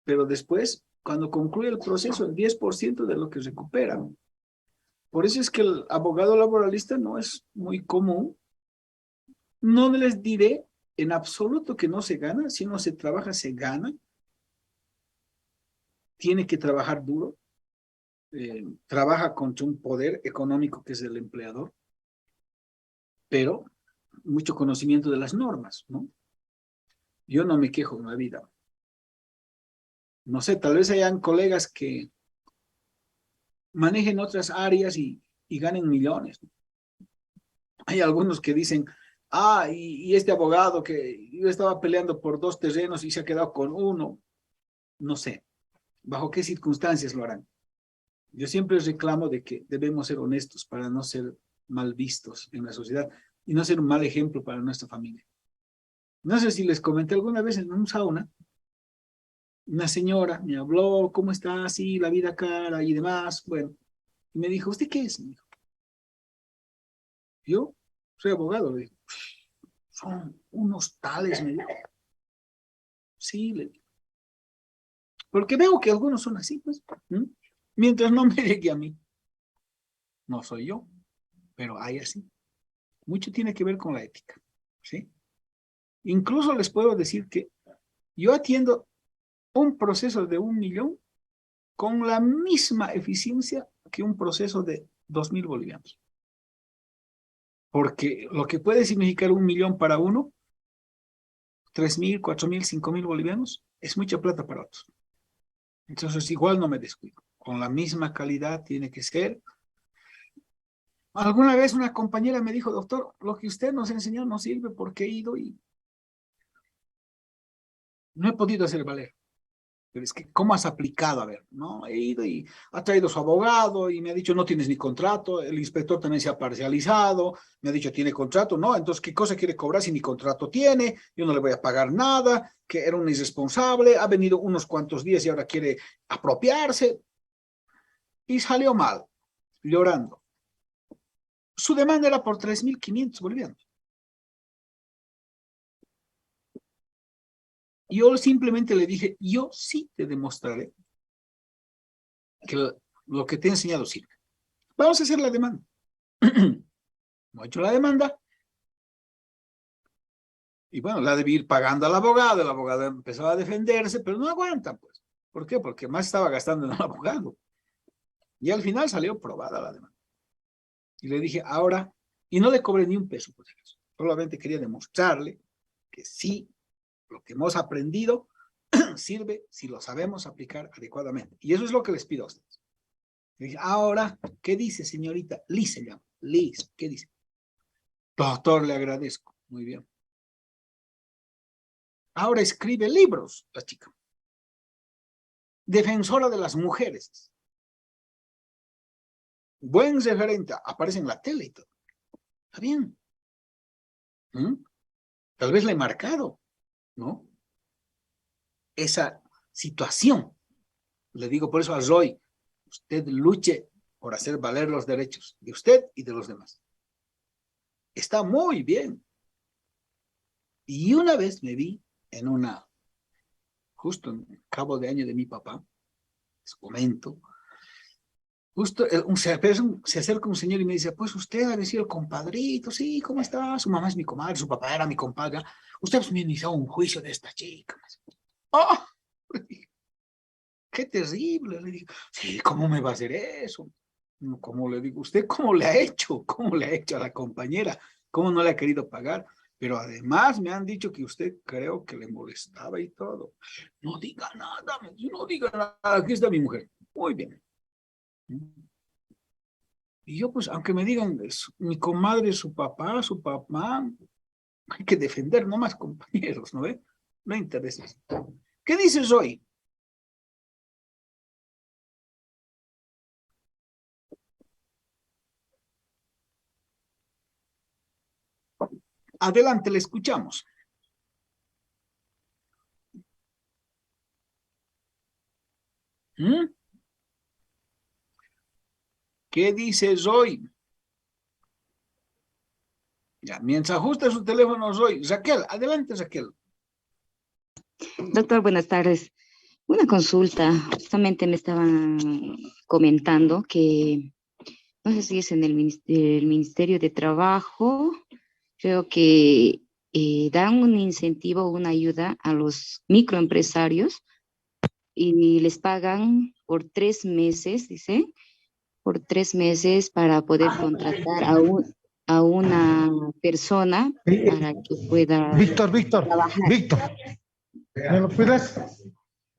pero después, cuando concluye el proceso, el 10% de lo que recuperan. Por eso es que el abogado laboralista no es muy común. No les diré en absoluto que no se gana. Si no se trabaja, se gana. Tiene que trabajar duro. Trabaja contra un poder económico que es el empleador, pero mucho conocimiento de las normas, ¿no? Yo no me quejo en la vida. No sé, tal vez hayan colegas que manejen otras áreas y ganen millones. Hay algunos que dicen, y este abogado que yo estaba peleando por 2 terrenos y se ha quedado con uno. No sé, bajo qué circunstancias lo harán. Yo siempre reclamo de que debemos ser honestos para no ser mal vistos en la sociedad y no ser un mal ejemplo para nuestra familia. No sé si les comenté alguna vez en un sauna, una señora me habló, ¿cómo está? Sí, la vida cara y demás. Bueno, y me dijo, ¿usted qué es? Me dijo, yo soy abogado, le digo. Son unos tales, me dijo. Sí, le digo. Porque veo que algunos son así, pues. ¿Mm? Mientras no me llegue a mí. No soy yo, pero hay así. Mucho tiene que ver con la ética, ¿sí? Incluso les puedo decir que yo atiendo un proceso de 1.000.000 con la misma eficiencia que un proceso de 2.000 bolivianos. Porque lo que puede significar 1.000.000 para uno, 3.000, 4.000, 5.000 bolivianos, es mucha plata para otros. Entonces igual no me descuido. Con la misma calidad tiene que ser. Alguna vez una compañera me dijo, doctor, lo que usted nos enseñó no sirve porque he ido y no he podido hacer valer. Pero es que, ¿cómo has aplicado? A ver, ¿no? He ido y ha traído su abogado y me ha dicho, no tienes ni contrato. El inspector también se ha parcializado. Me ha dicho, ¿tiene contrato? No, entonces, ¿qué cosa quiere cobrar si ni contrato tiene? Yo no le voy a pagar nada, que era un irresponsable, ha venido unos cuantos días y ahora quiere apropiarse. Y salió mal, llorando. Su demanda era por 3.500 bolivianos. Yo simplemente le dije, yo sí te demostraré que lo que te he enseñado sirve. Vamos a hacer la demanda. no ha hecho la demanda. Y bueno, la debí ir pagando al abogado, el abogado empezó a defenderse, pero no aguanta, pues. ¿Por qué? Porque más estaba gastando en el abogado. Y al final salió probada la demanda. Y le dije, ahora, y no le cobré ni un peso por eso. Solamente quería demostrarle que sí, lo que hemos aprendido sirve si lo sabemos aplicar adecuadamente. Y eso es lo que les pido a ustedes. Le dije, ahora, ¿qué dice, señorita? Liz se llama. Liz, ¿qué dice? Doctor, le agradezco. Muy bien. Ahora escribe libros, la chica. Defensora de las mujeres. Buen referente. Aparece en la tele y todo. Está bien. Tal vez le he marcado, ¿no? Esa situación. Le digo por eso a Roy, usted luche por hacer valer los derechos de usted y de los demás. Está muy bien. Y una vez me vi en justo en cabo de año de mi papá, les comento, justo se acerca un señor y me dice, pues usted ha sido el compadrito, sí, ¿cómo está? Su mamá es mi comadre, su papá era mi compadre. Usted pues, me inició un juicio de esta chica. ¡Oh! ¡Qué terrible! Le digo, sí, ¿cómo me va a hacer eso? ¿Cómo le digo? ¿Usted cómo le ha hecho? ¿Cómo le ha hecho a la compañera? ¿Cómo no le ha querido pagar? Pero además me han dicho que usted creo que le molestaba y todo. No diga nada, no diga nada. Aquí está mi mujer. Muy bien. Y yo pues, aunque me digan, mi comadre, su papá, hay que defender nomás compañeros, ¿no ve? No interesa. ¿Qué dices hoy? Adelante, le escuchamos. ¿Qué dices hoy? Ya, mientras ajusta su teléfono hoy. Raquel, adelante, Raquel. Doctor, buenas tardes. Una consulta. Justamente me estaban comentando que, no sé si es en el Ministerio de Trabajo, creo que dan un incentivo o una ayuda a los microempresarios y les pagan por 3 meses, dice, por 3 meses para poder contratar a una persona para que pueda trabajar. Víctor, ¿me lo cuidas?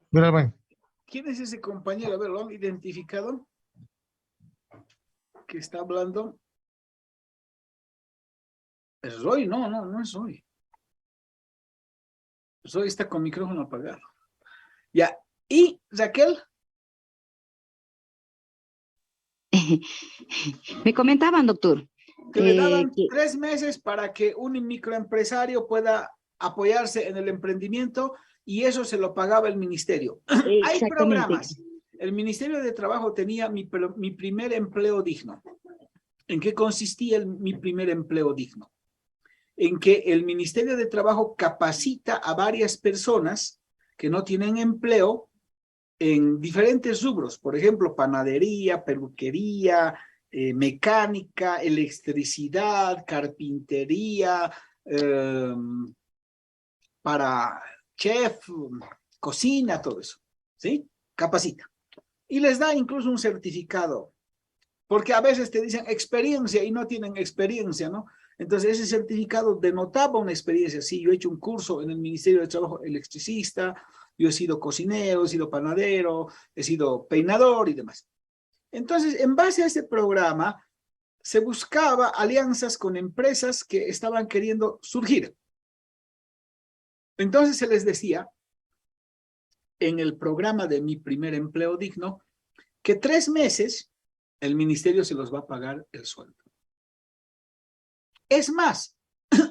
Mira, ven. ¿Quién es ese compañero? A ver, ¿lo han identificado? ¿Qué está hablando? ¿Es Roy? No es Roy. Roy está con micrófono apagado. Ya. ¿Y Raquel? Me comentaban, doctor. Que le daban 3 meses para que un microempresario pueda apoyarse en el emprendimiento y eso se lo pagaba el ministerio. Hay programas. El Ministerio de Trabajo tenía mi primer empleo digno. ¿En qué consistía mi primer empleo digno? En que el Ministerio de Trabajo capacita a varias personas que no tienen empleo en diferentes rubros, por ejemplo, panadería, peluquería, mecánica, electricidad, carpintería, para chef, cocina, todo eso, ¿sí? Capacita. Y les da incluso un certificado, porque a veces te dicen experiencia y no tienen experiencia, ¿no? Entonces ese certificado denotaba una experiencia. Sí, yo he hecho un curso en el Ministerio de Trabajo electricista, yo he sido cocinero, he sido panadero, he sido peinador y demás. Entonces, en base a ese programa, se buscaba alianzas con empresas que estaban queriendo surgir. Entonces se les decía, en el programa de Mi Primer Empleo Digno, que 3 meses el ministerio se los va a pagar el sueldo. Es más,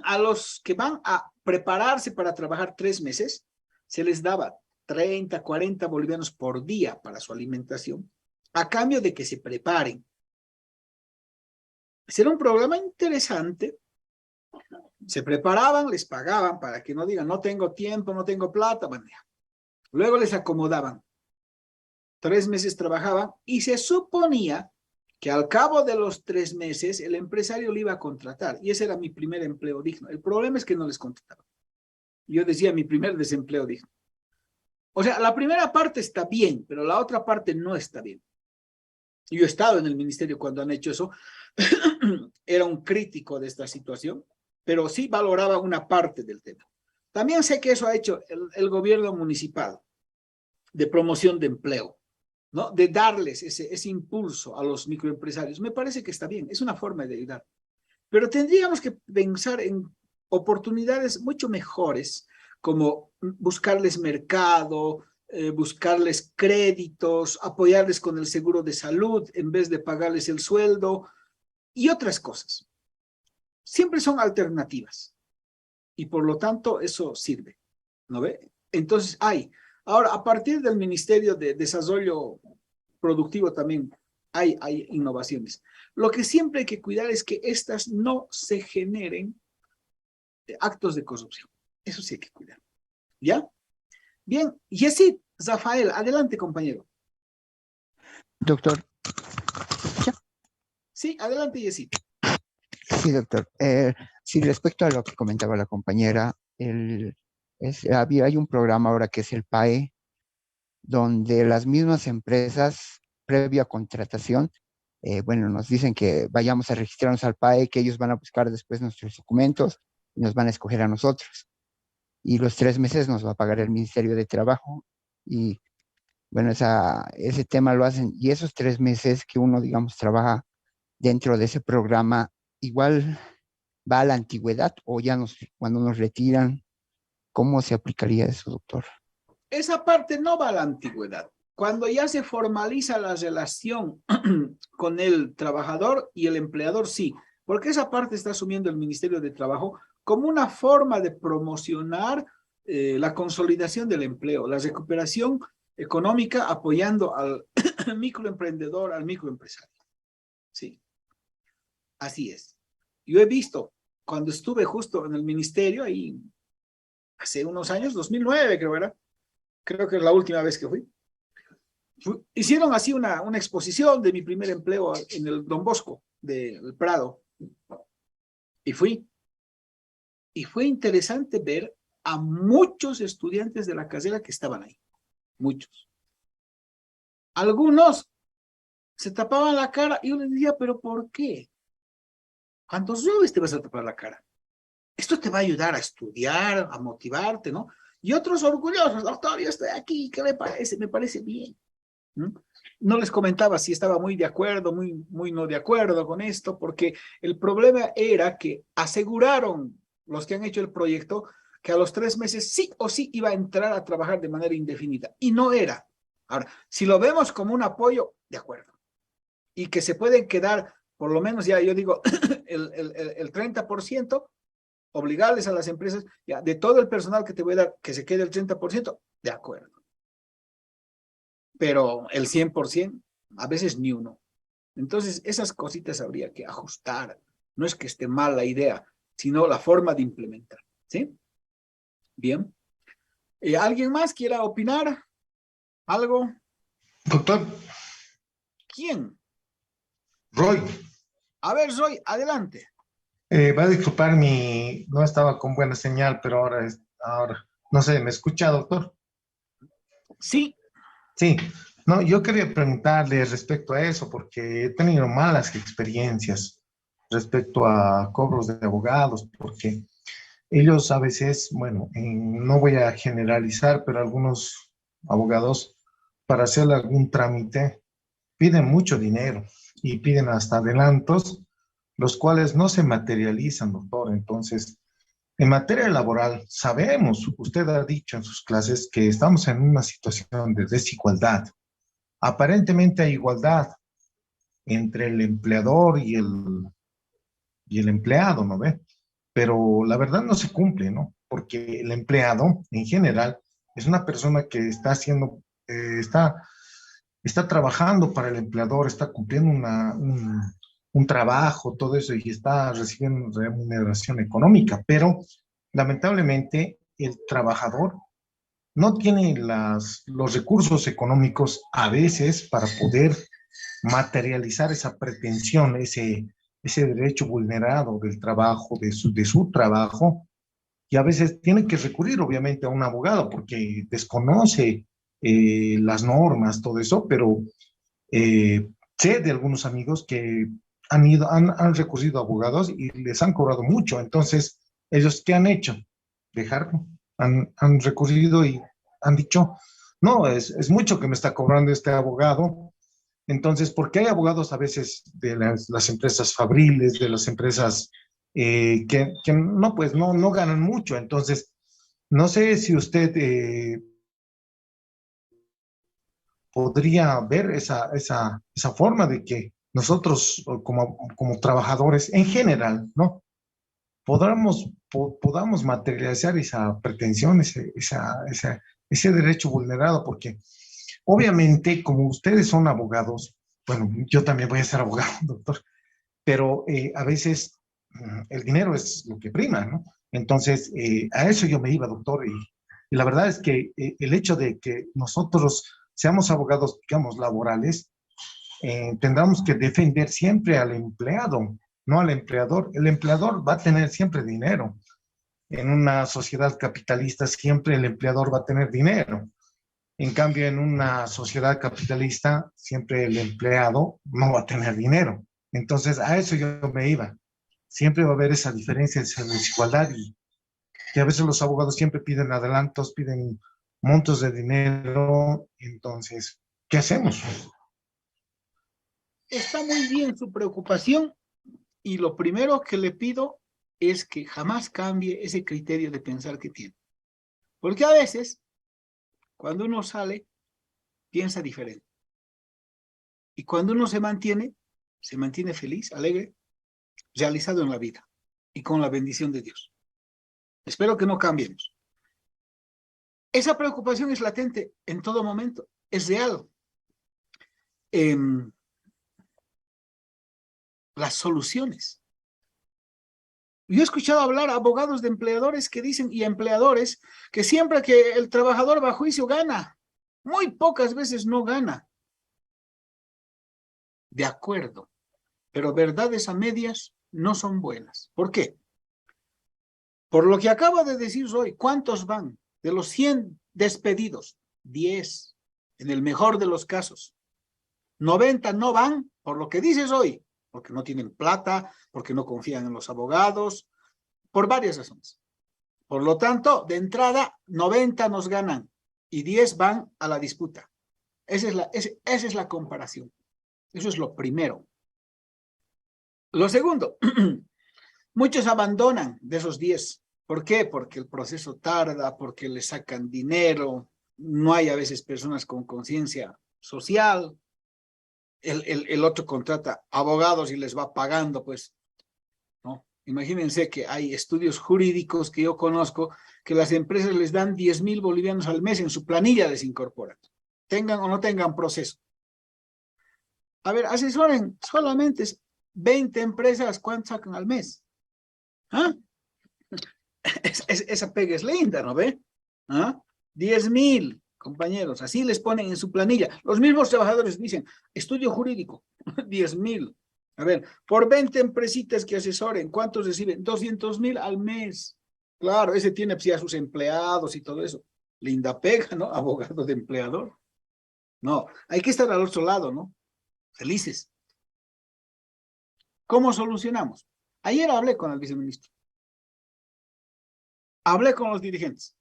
a los que van a prepararse para trabajar 3 meses, se les daba 30, 40 bolivianos por día para su alimentación, a cambio de que se preparen. Era un programa interesante. Se preparaban, les pagaban para que no digan, no tengo tiempo, no tengo plata. Bueno, ya. Luego les acomodaban. 3 meses trabajaban y se suponía que al cabo de los 3 meses el empresario le iba a contratar, y ese era mi primer empleo digno. El problema es que no les contrataron. Yo decía mi primer desempleo digno. O sea, la primera parte está bien, pero la otra parte no está bien. Yo he estado en el ministerio cuando han hecho eso, era un crítico de esta situación, pero sí valoraba una parte del tema. También sé que eso ha hecho el gobierno municipal de promoción de empleo, ¿no? De darles ese impulso a los microempresarios. Me parece que está bien, es una forma de ayudar. Pero tendríamos que pensar en oportunidades mucho mejores, como buscarles mercado, buscarles créditos, apoyarles con el seguro de salud en vez de pagarles el sueldo y otras cosas. Siempre son alternativas y por lo tanto eso sirve, ¿no ve? Entonces ahora a partir del Ministerio de Desarrollo Productivo también hay innovaciones. Lo que siempre hay que cuidar es que estas no se generen actos de corrupción. Eso sí hay que cuidar. ¿Ya? Bien, Yesid, Rafael, adelante, compañero. Doctor. Sí, adelante, Yesid. Sí, doctor. Sí, respecto a lo que comentaba la compañera, hay un programa ahora que es el PAE, donde las mismas empresas, previa contratación, bueno, nos dicen que vayamos a registrarnos al PAE, que ellos van a buscar después nuestros documentos y nos van a escoger a nosotros. Y los 3 meses nos va a pagar el Ministerio de Trabajo. Y bueno, ese tema lo hacen. Y esos 3 meses que uno, digamos, trabaja dentro de ese programa, igual va a la antigüedad o ya cuando nos retiran, ¿cómo se aplicaría eso, doctor? Esa parte no va a la antigüedad. Cuando ya se formaliza la relación con el trabajador y el empleador, sí, porque esa parte está asumiendo el Ministerio de Trabajo como una forma de promocionar la consolidación del empleo, la recuperación económica apoyando al microemprendedor, al microempresario. Sí, así es. Yo he visto, cuando estuve justo en el ministerio, ahí hace unos años, 2009 creo era, creo que es la última vez que fui, hicieron así una exposición de mi primer empleo en el Don Bosco del Prado, y fui. Y fue interesante ver a muchos estudiantes de la carrera que estaban ahí, muchos. Algunos se tapaban la cara y yo les decía, ¿pero por qué? ¿Cuántos robes te vas a tapar la cara? Esto te va a ayudar a estudiar, a motivarte, ¿no? Y otros orgullosos, doctor, yo estoy aquí, ¿qué me parece? Me parece bien. No les comentaba si estaba muy de acuerdo, muy no de acuerdo con esto, porque el problema era que aseguraron los que han hecho el proyecto que a los 3 meses sí o sí iba a entrar a trabajar de manera indefinida, y no era. Ahora, si lo vemos como un apoyo, de acuerdo, y que se pueden quedar, por lo menos ya yo digo, el 30%, obligarles a las empresas, ya, de todo el personal que te voy a dar, que se quede el 30%, de acuerdo. Pero el 100%, a veces ni uno. Entonces, esas cositas habría que ajustar. No es que esté mal la idea, sino la forma de implementar. ¿Sí? Bien. ¿Alguien más quiera opinar? ¿Algo? Doctor. ¿Quién? Roy. A ver, Roy, adelante. Va a disculpar no estaba con buena señal, pero ahora, no sé, ¿me escucha, doctor? Sí. Sí. No, yo quería preguntarle respecto a eso, porque he tenido malas experiencias respecto a cobros de abogados, porque ellos a veces, bueno, no voy a generalizar, pero algunos abogados, para hacer algún trámite, piden mucho dinero y piden hasta adelantos, los cuales no se materializan, doctor. Entonces, en materia laboral, sabemos, usted ha dicho en sus clases que estamos en una situación de desigualdad. Aparentemente hay igualdad entre el empleador y el empleado, ¿no ve? Pero la verdad no se cumple, ¿no? Porque el empleado, en general, es una persona que está haciendo, está trabajando para el empleador, está cumpliendo un trabajo, todo eso, y está recibiendo remuneración económica, pero lamentablemente el trabajador no tiene los recursos económicos a veces para poder materializar esa pretensión, ese derecho vulnerado del trabajo, de su trabajo, y a veces tiene que recurrir obviamente a un abogado porque desconoce las normas, todo eso, pero sé de algunos amigos que han recurrido a abogados y les han cobrado mucho. Entonces, ¿ellos qué han hecho? Dejarlo. Han recurrido y han dicho, no, es mucho que me está cobrando este abogado. Entonces, porque hay abogados a veces de las empresas fabriles, de las empresas que no, pues no ganan mucho. Entonces, no sé si usted podría ver esa forma de que nosotros como trabajadores en general, ¿no? Podamos materializar esa pretensión, ese derecho vulnerado, porque obviamente como ustedes son abogados, bueno, yo también voy a ser abogado, doctor, pero a veces el dinero es lo que prima, ¿no? Entonces, a eso yo me iba, doctor, y la verdad es que el hecho de que nosotros seamos abogados, digamos, laborales, tendremos que defender siempre al empleado, no al empleador. El empleador va a tener siempre dinero. En una sociedad capitalista siempre el empleador va a tener dinero. En cambio, en una sociedad capitalista siempre el empleado no va a tener dinero. Entonces, a eso yo me iba. Siempre va a haber esa diferencia, esa desigualdad y a veces los abogados siempre piden adelantos, piden montos de dinero. Entonces, ¿qué hacemos? Está muy bien su preocupación y lo primero que le pido es que jamás cambie ese criterio de pensar que tiene. Porque a veces, cuando uno sale, piensa diferente. Y cuando uno se mantiene feliz, alegre, realizado en la vida y con la bendición de Dios. Espero que no cambiemos. Esa preocupación es latente en todo momento, es real. Las soluciones. Yo he escuchado hablar a abogados de empleadores que dicen, y empleadores, que siempre que el trabajador va a juicio gana. Muy pocas veces no gana. De acuerdo, pero verdades a medias no son buenas. ¿Por qué? Por lo que acabo de decir hoy, ¿cuántos van? De los 100 despedidos, 10, en el mejor de los casos. 90 no van, por lo que dices hoy, porque no tienen plata, porque no confían en los abogados, por varias razones. Por lo tanto, de entrada, 90 nos ganan y 10 van a la disputa. Esa es la comparación. Eso es lo primero. Lo segundo, muchos abandonan de esos 10. ¿Por qué? Porque el proceso tarda, porque le sacan dinero, no hay a veces personas con conciencia social. El otro contrata abogados y les va pagando, pues, ¿no? Imagínense que hay estudios jurídicos que yo conozco que las empresas les dan 10,000 bolivianos al mes en su planilla, les incorporan. Tengan o no tengan proceso. A ver, asesoren solamente 20 empresas, ¿cuánto sacan al mes? ¿Ah? Esa pega es linda, ¿no ve? ¿Ah? 10,000. Compañeros, así les ponen en su planilla. Los mismos trabajadores dicen, estudio jurídico, 10,000. A ver, por 20 empresitas que asesoren, ¿cuántos reciben? 200,000 al mes. Claro, ese tiene pues, ya sus empleados y todo eso. Linda pega, ¿no? Abogado de empleador. No, hay que estar al otro lado, ¿no? Felices. ¿Cómo solucionamos? Ayer hablé con el viceministro. Hablé con los dirigentes.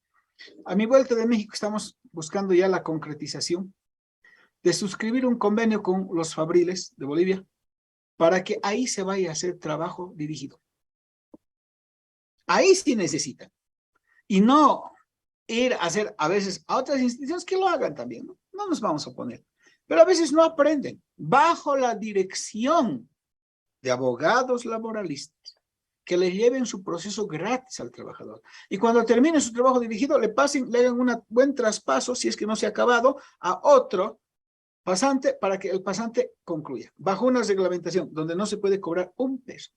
A mi vuelta de México estamos buscando ya la concretización de suscribir un convenio con los fabriles de Bolivia para que ahí se vaya a hacer trabajo dirigido. Ahí sí necesitan. Y no ir a hacer a veces a otras instituciones que lo hagan también, ¿no? No nos vamos a oponer. Pero a veces no aprenden. Bajo la dirección de abogados laboralistas que le lleven su proceso gratis al trabajador. Y cuando termine su trabajo dirigido, le hagan un buen traspaso, si es que no se ha acabado, a otro pasante para que el pasante concluya. Bajo una reglamentación donde no se puede cobrar un peso.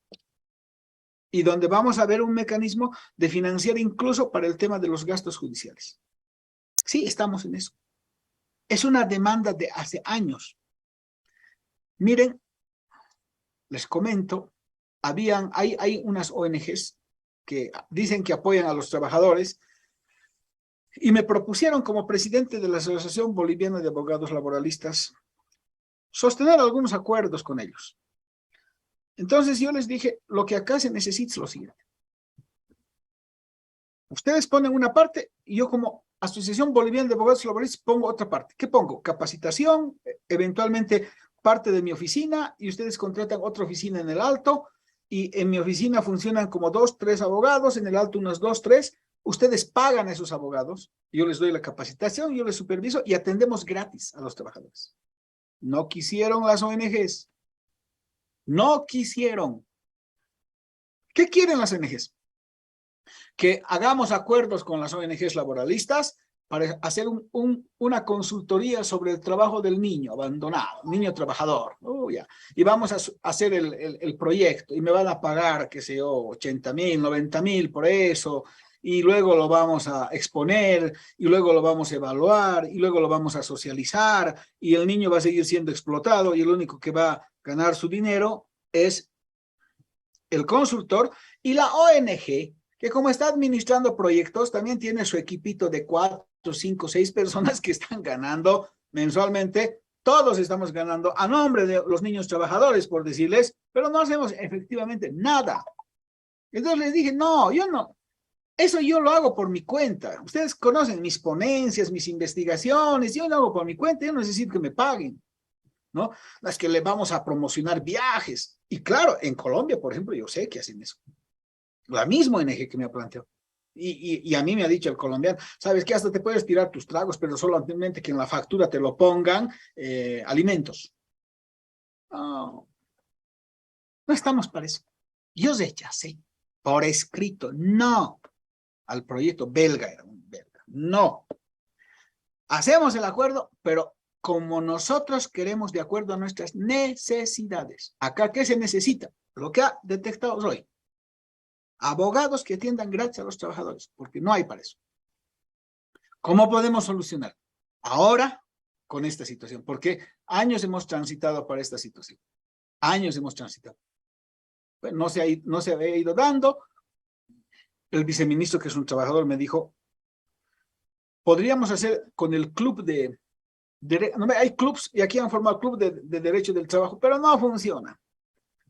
Y donde vamos a ver un mecanismo de financiar incluso para el tema de los gastos judiciales. Sí, estamos en eso. Es una demanda de hace años. Miren, les comento, hay unas ONGs que dicen que apoyan a los trabajadores y me propusieron como presidente de la Asociación Boliviana de Abogados Laboralistas sostener algunos acuerdos con ellos. Entonces yo les dije, lo que acá se necesita es lo siguiente. Ustedes ponen una parte y yo como Asociación Boliviana de Abogados Laboralistas pongo otra parte. ¿Qué pongo? Capacitación, eventualmente parte de mi oficina y ustedes contratan otra oficina en el Alto y en mi oficina funcionan como 2, 3 abogados, en el Alto unos 2, 3. Ustedes pagan a esos abogados, yo les doy la capacitación, yo les superviso y atendemos gratis a los trabajadores. No quisieron las ONGs. No quisieron. ¿Qué quieren las ONGs? Que hagamos acuerdos con las ONGs laboralistas para hacer una consultoría sobre el trabajo del niño abandonado, niño trabajador. Y vamos a hacer el proyecto y me van a pagar, qué sé yo, 80,000, 90,000 por eso, y luego lo vamos a exponer, y luego lo vamos a evaluar, y luego lo vamos a socializar, y el niño va a seguir siendo explotado, y el único que va a ganar su dinero es el consultor, y la ONG, que como está administrando proyectos, también tiene su equipito de 4, 5, 6 personas que están ganando mensualmente. Todos estamos ganando a nombre de los niños trabajadores, por decirles, pero no hacemos efectivamente nada. Entonces les dije, no, yo no. Eso yo lo hago por mi cuenta. Ustedes conocen mis ponencias, mis investigaciones. Yo lo hago por mi cuenta. Yo no necesito que me paguen, ¿no? Es que le vamos a promocionar viajes. Y claro, en Colombia, por ejemplo, yo sé que hacen eso. La misma ONG que me ha planteado. Y a mí me ha dicho el colombiano, ¿sabes qué? Hasta te puedes tirar tus tragos, pero solamente que en la factura te lo pongan alimentos. No, no estamos para eso. Yo rechacé por escrito, no. Al proyecto belga, era un belga. No. Hacemos el acuerdo, pero como nosotros queremos de acuerdo a nuestras necesidades. Acá, ¿qué se necesita? Lo que ha detectado hoy. Abogados que atiendan gratis a los trabajadores, porque no hay para eso. ¿Cómo podemos solucionar? Ahora, con esta situación, porque años hemos transitado para esta situación. Años hemos transitado. Bueno, no se había ido dando. El viceministro, que es un trabajador, me dijo, podríamos hacer con el club hay clubs, y aquí han formado club de derecho del trabajo, pero no funciona.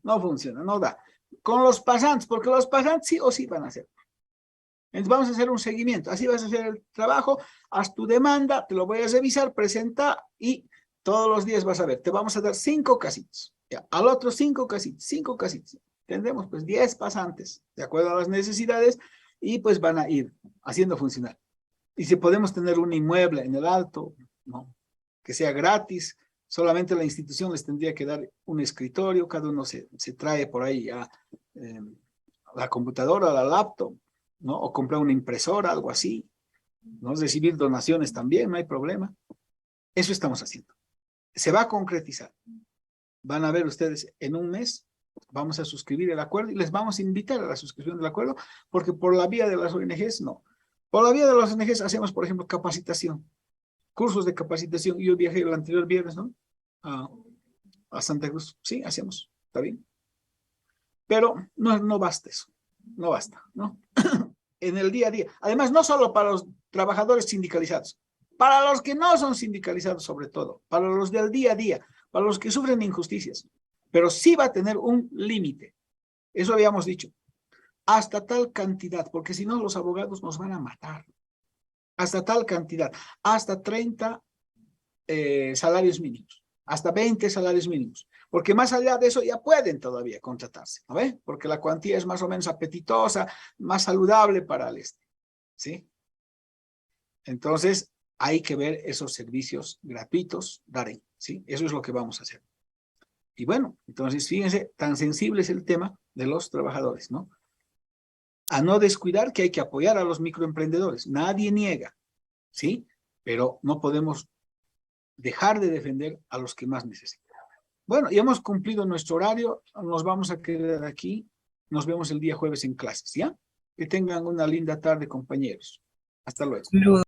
No funciona, no da. Con los pasantes, porque los pasantes sí o sí van a hacer. Entonces vamos a hacer un seguimiento. Así vas a hacer el trabajo, haz tu demanda, te lo voy a revisar, presenta y todos los días vas a ver. Te vamos a dar 5 casitas. Ya, al otro 5 casitas, 5 casitas. Tendremos pues 10 pasantes, de acuerdo a las necesidades, y pues van a ir haciendo funcionar. Y si podemos tener un inmueble en el Alto, ¿no? Que sea gratis, solamente la institución les tendría que dar un escritorio, cada uno se trae por ahí a la computadora, la laptop, ¿no? O comprar una impresora, algo así, ¿no? Recibir donaciones también, no hay problema. Eso estamos haciendo. Se va a concretizar. Van a ver ustedes en un mes, vamos a suscribir el acuerdo y les vamos a invitar a la suscripción del acuerdo, porque por la vía de las ONGs, no. Por la vía de las ONGs hacemos, por ejemplo, capacitación, cursos de capacitación. Yo viajé el anterior viernes, ¿no? A Santa Cruz. Sí, hacemos, está bien. Pero no basta eso, no basta, ¿no? En el día a día. Además, no solo para los trabajadores sindicalizados, para los que no son sindicalizados sobre todo, para los del día a día, para los que sufren injusticias. Pero sí va a tener un límite. Eso habíamos dicho. Hasta tal cantidad, porque si no los abogados nos van a matar. Hasta tal cantidad. Hasta 30 salarios mínimos. Hasta 20 salarios mínimos. Porque más allá de eso ya pueden todavía contratarse, ¿no ve? Porque la cuantía es más o menos apetitosa, más saludable para el este, ¿sí? Entonces, hay que ver esos servicios gratuitos, Darren, ¿sí? Eso es lo que vamos a hacer. Y bueno, entonces, fíjense, tan sensible es el tema de los trabajadores, ¿no? A no descuidar que hay que apoyar a los microemprendedores. Nadie niega, ¿sí? Pero no podemos dejar de defender a los que más necesitan. Bueno, ya hemos cumplido nuestro horario, nos vamos a quedar aquí, nos vemos el día jueves en clases, ¿ya? Que tengan una linda tarde, compañeros. Hasta luego.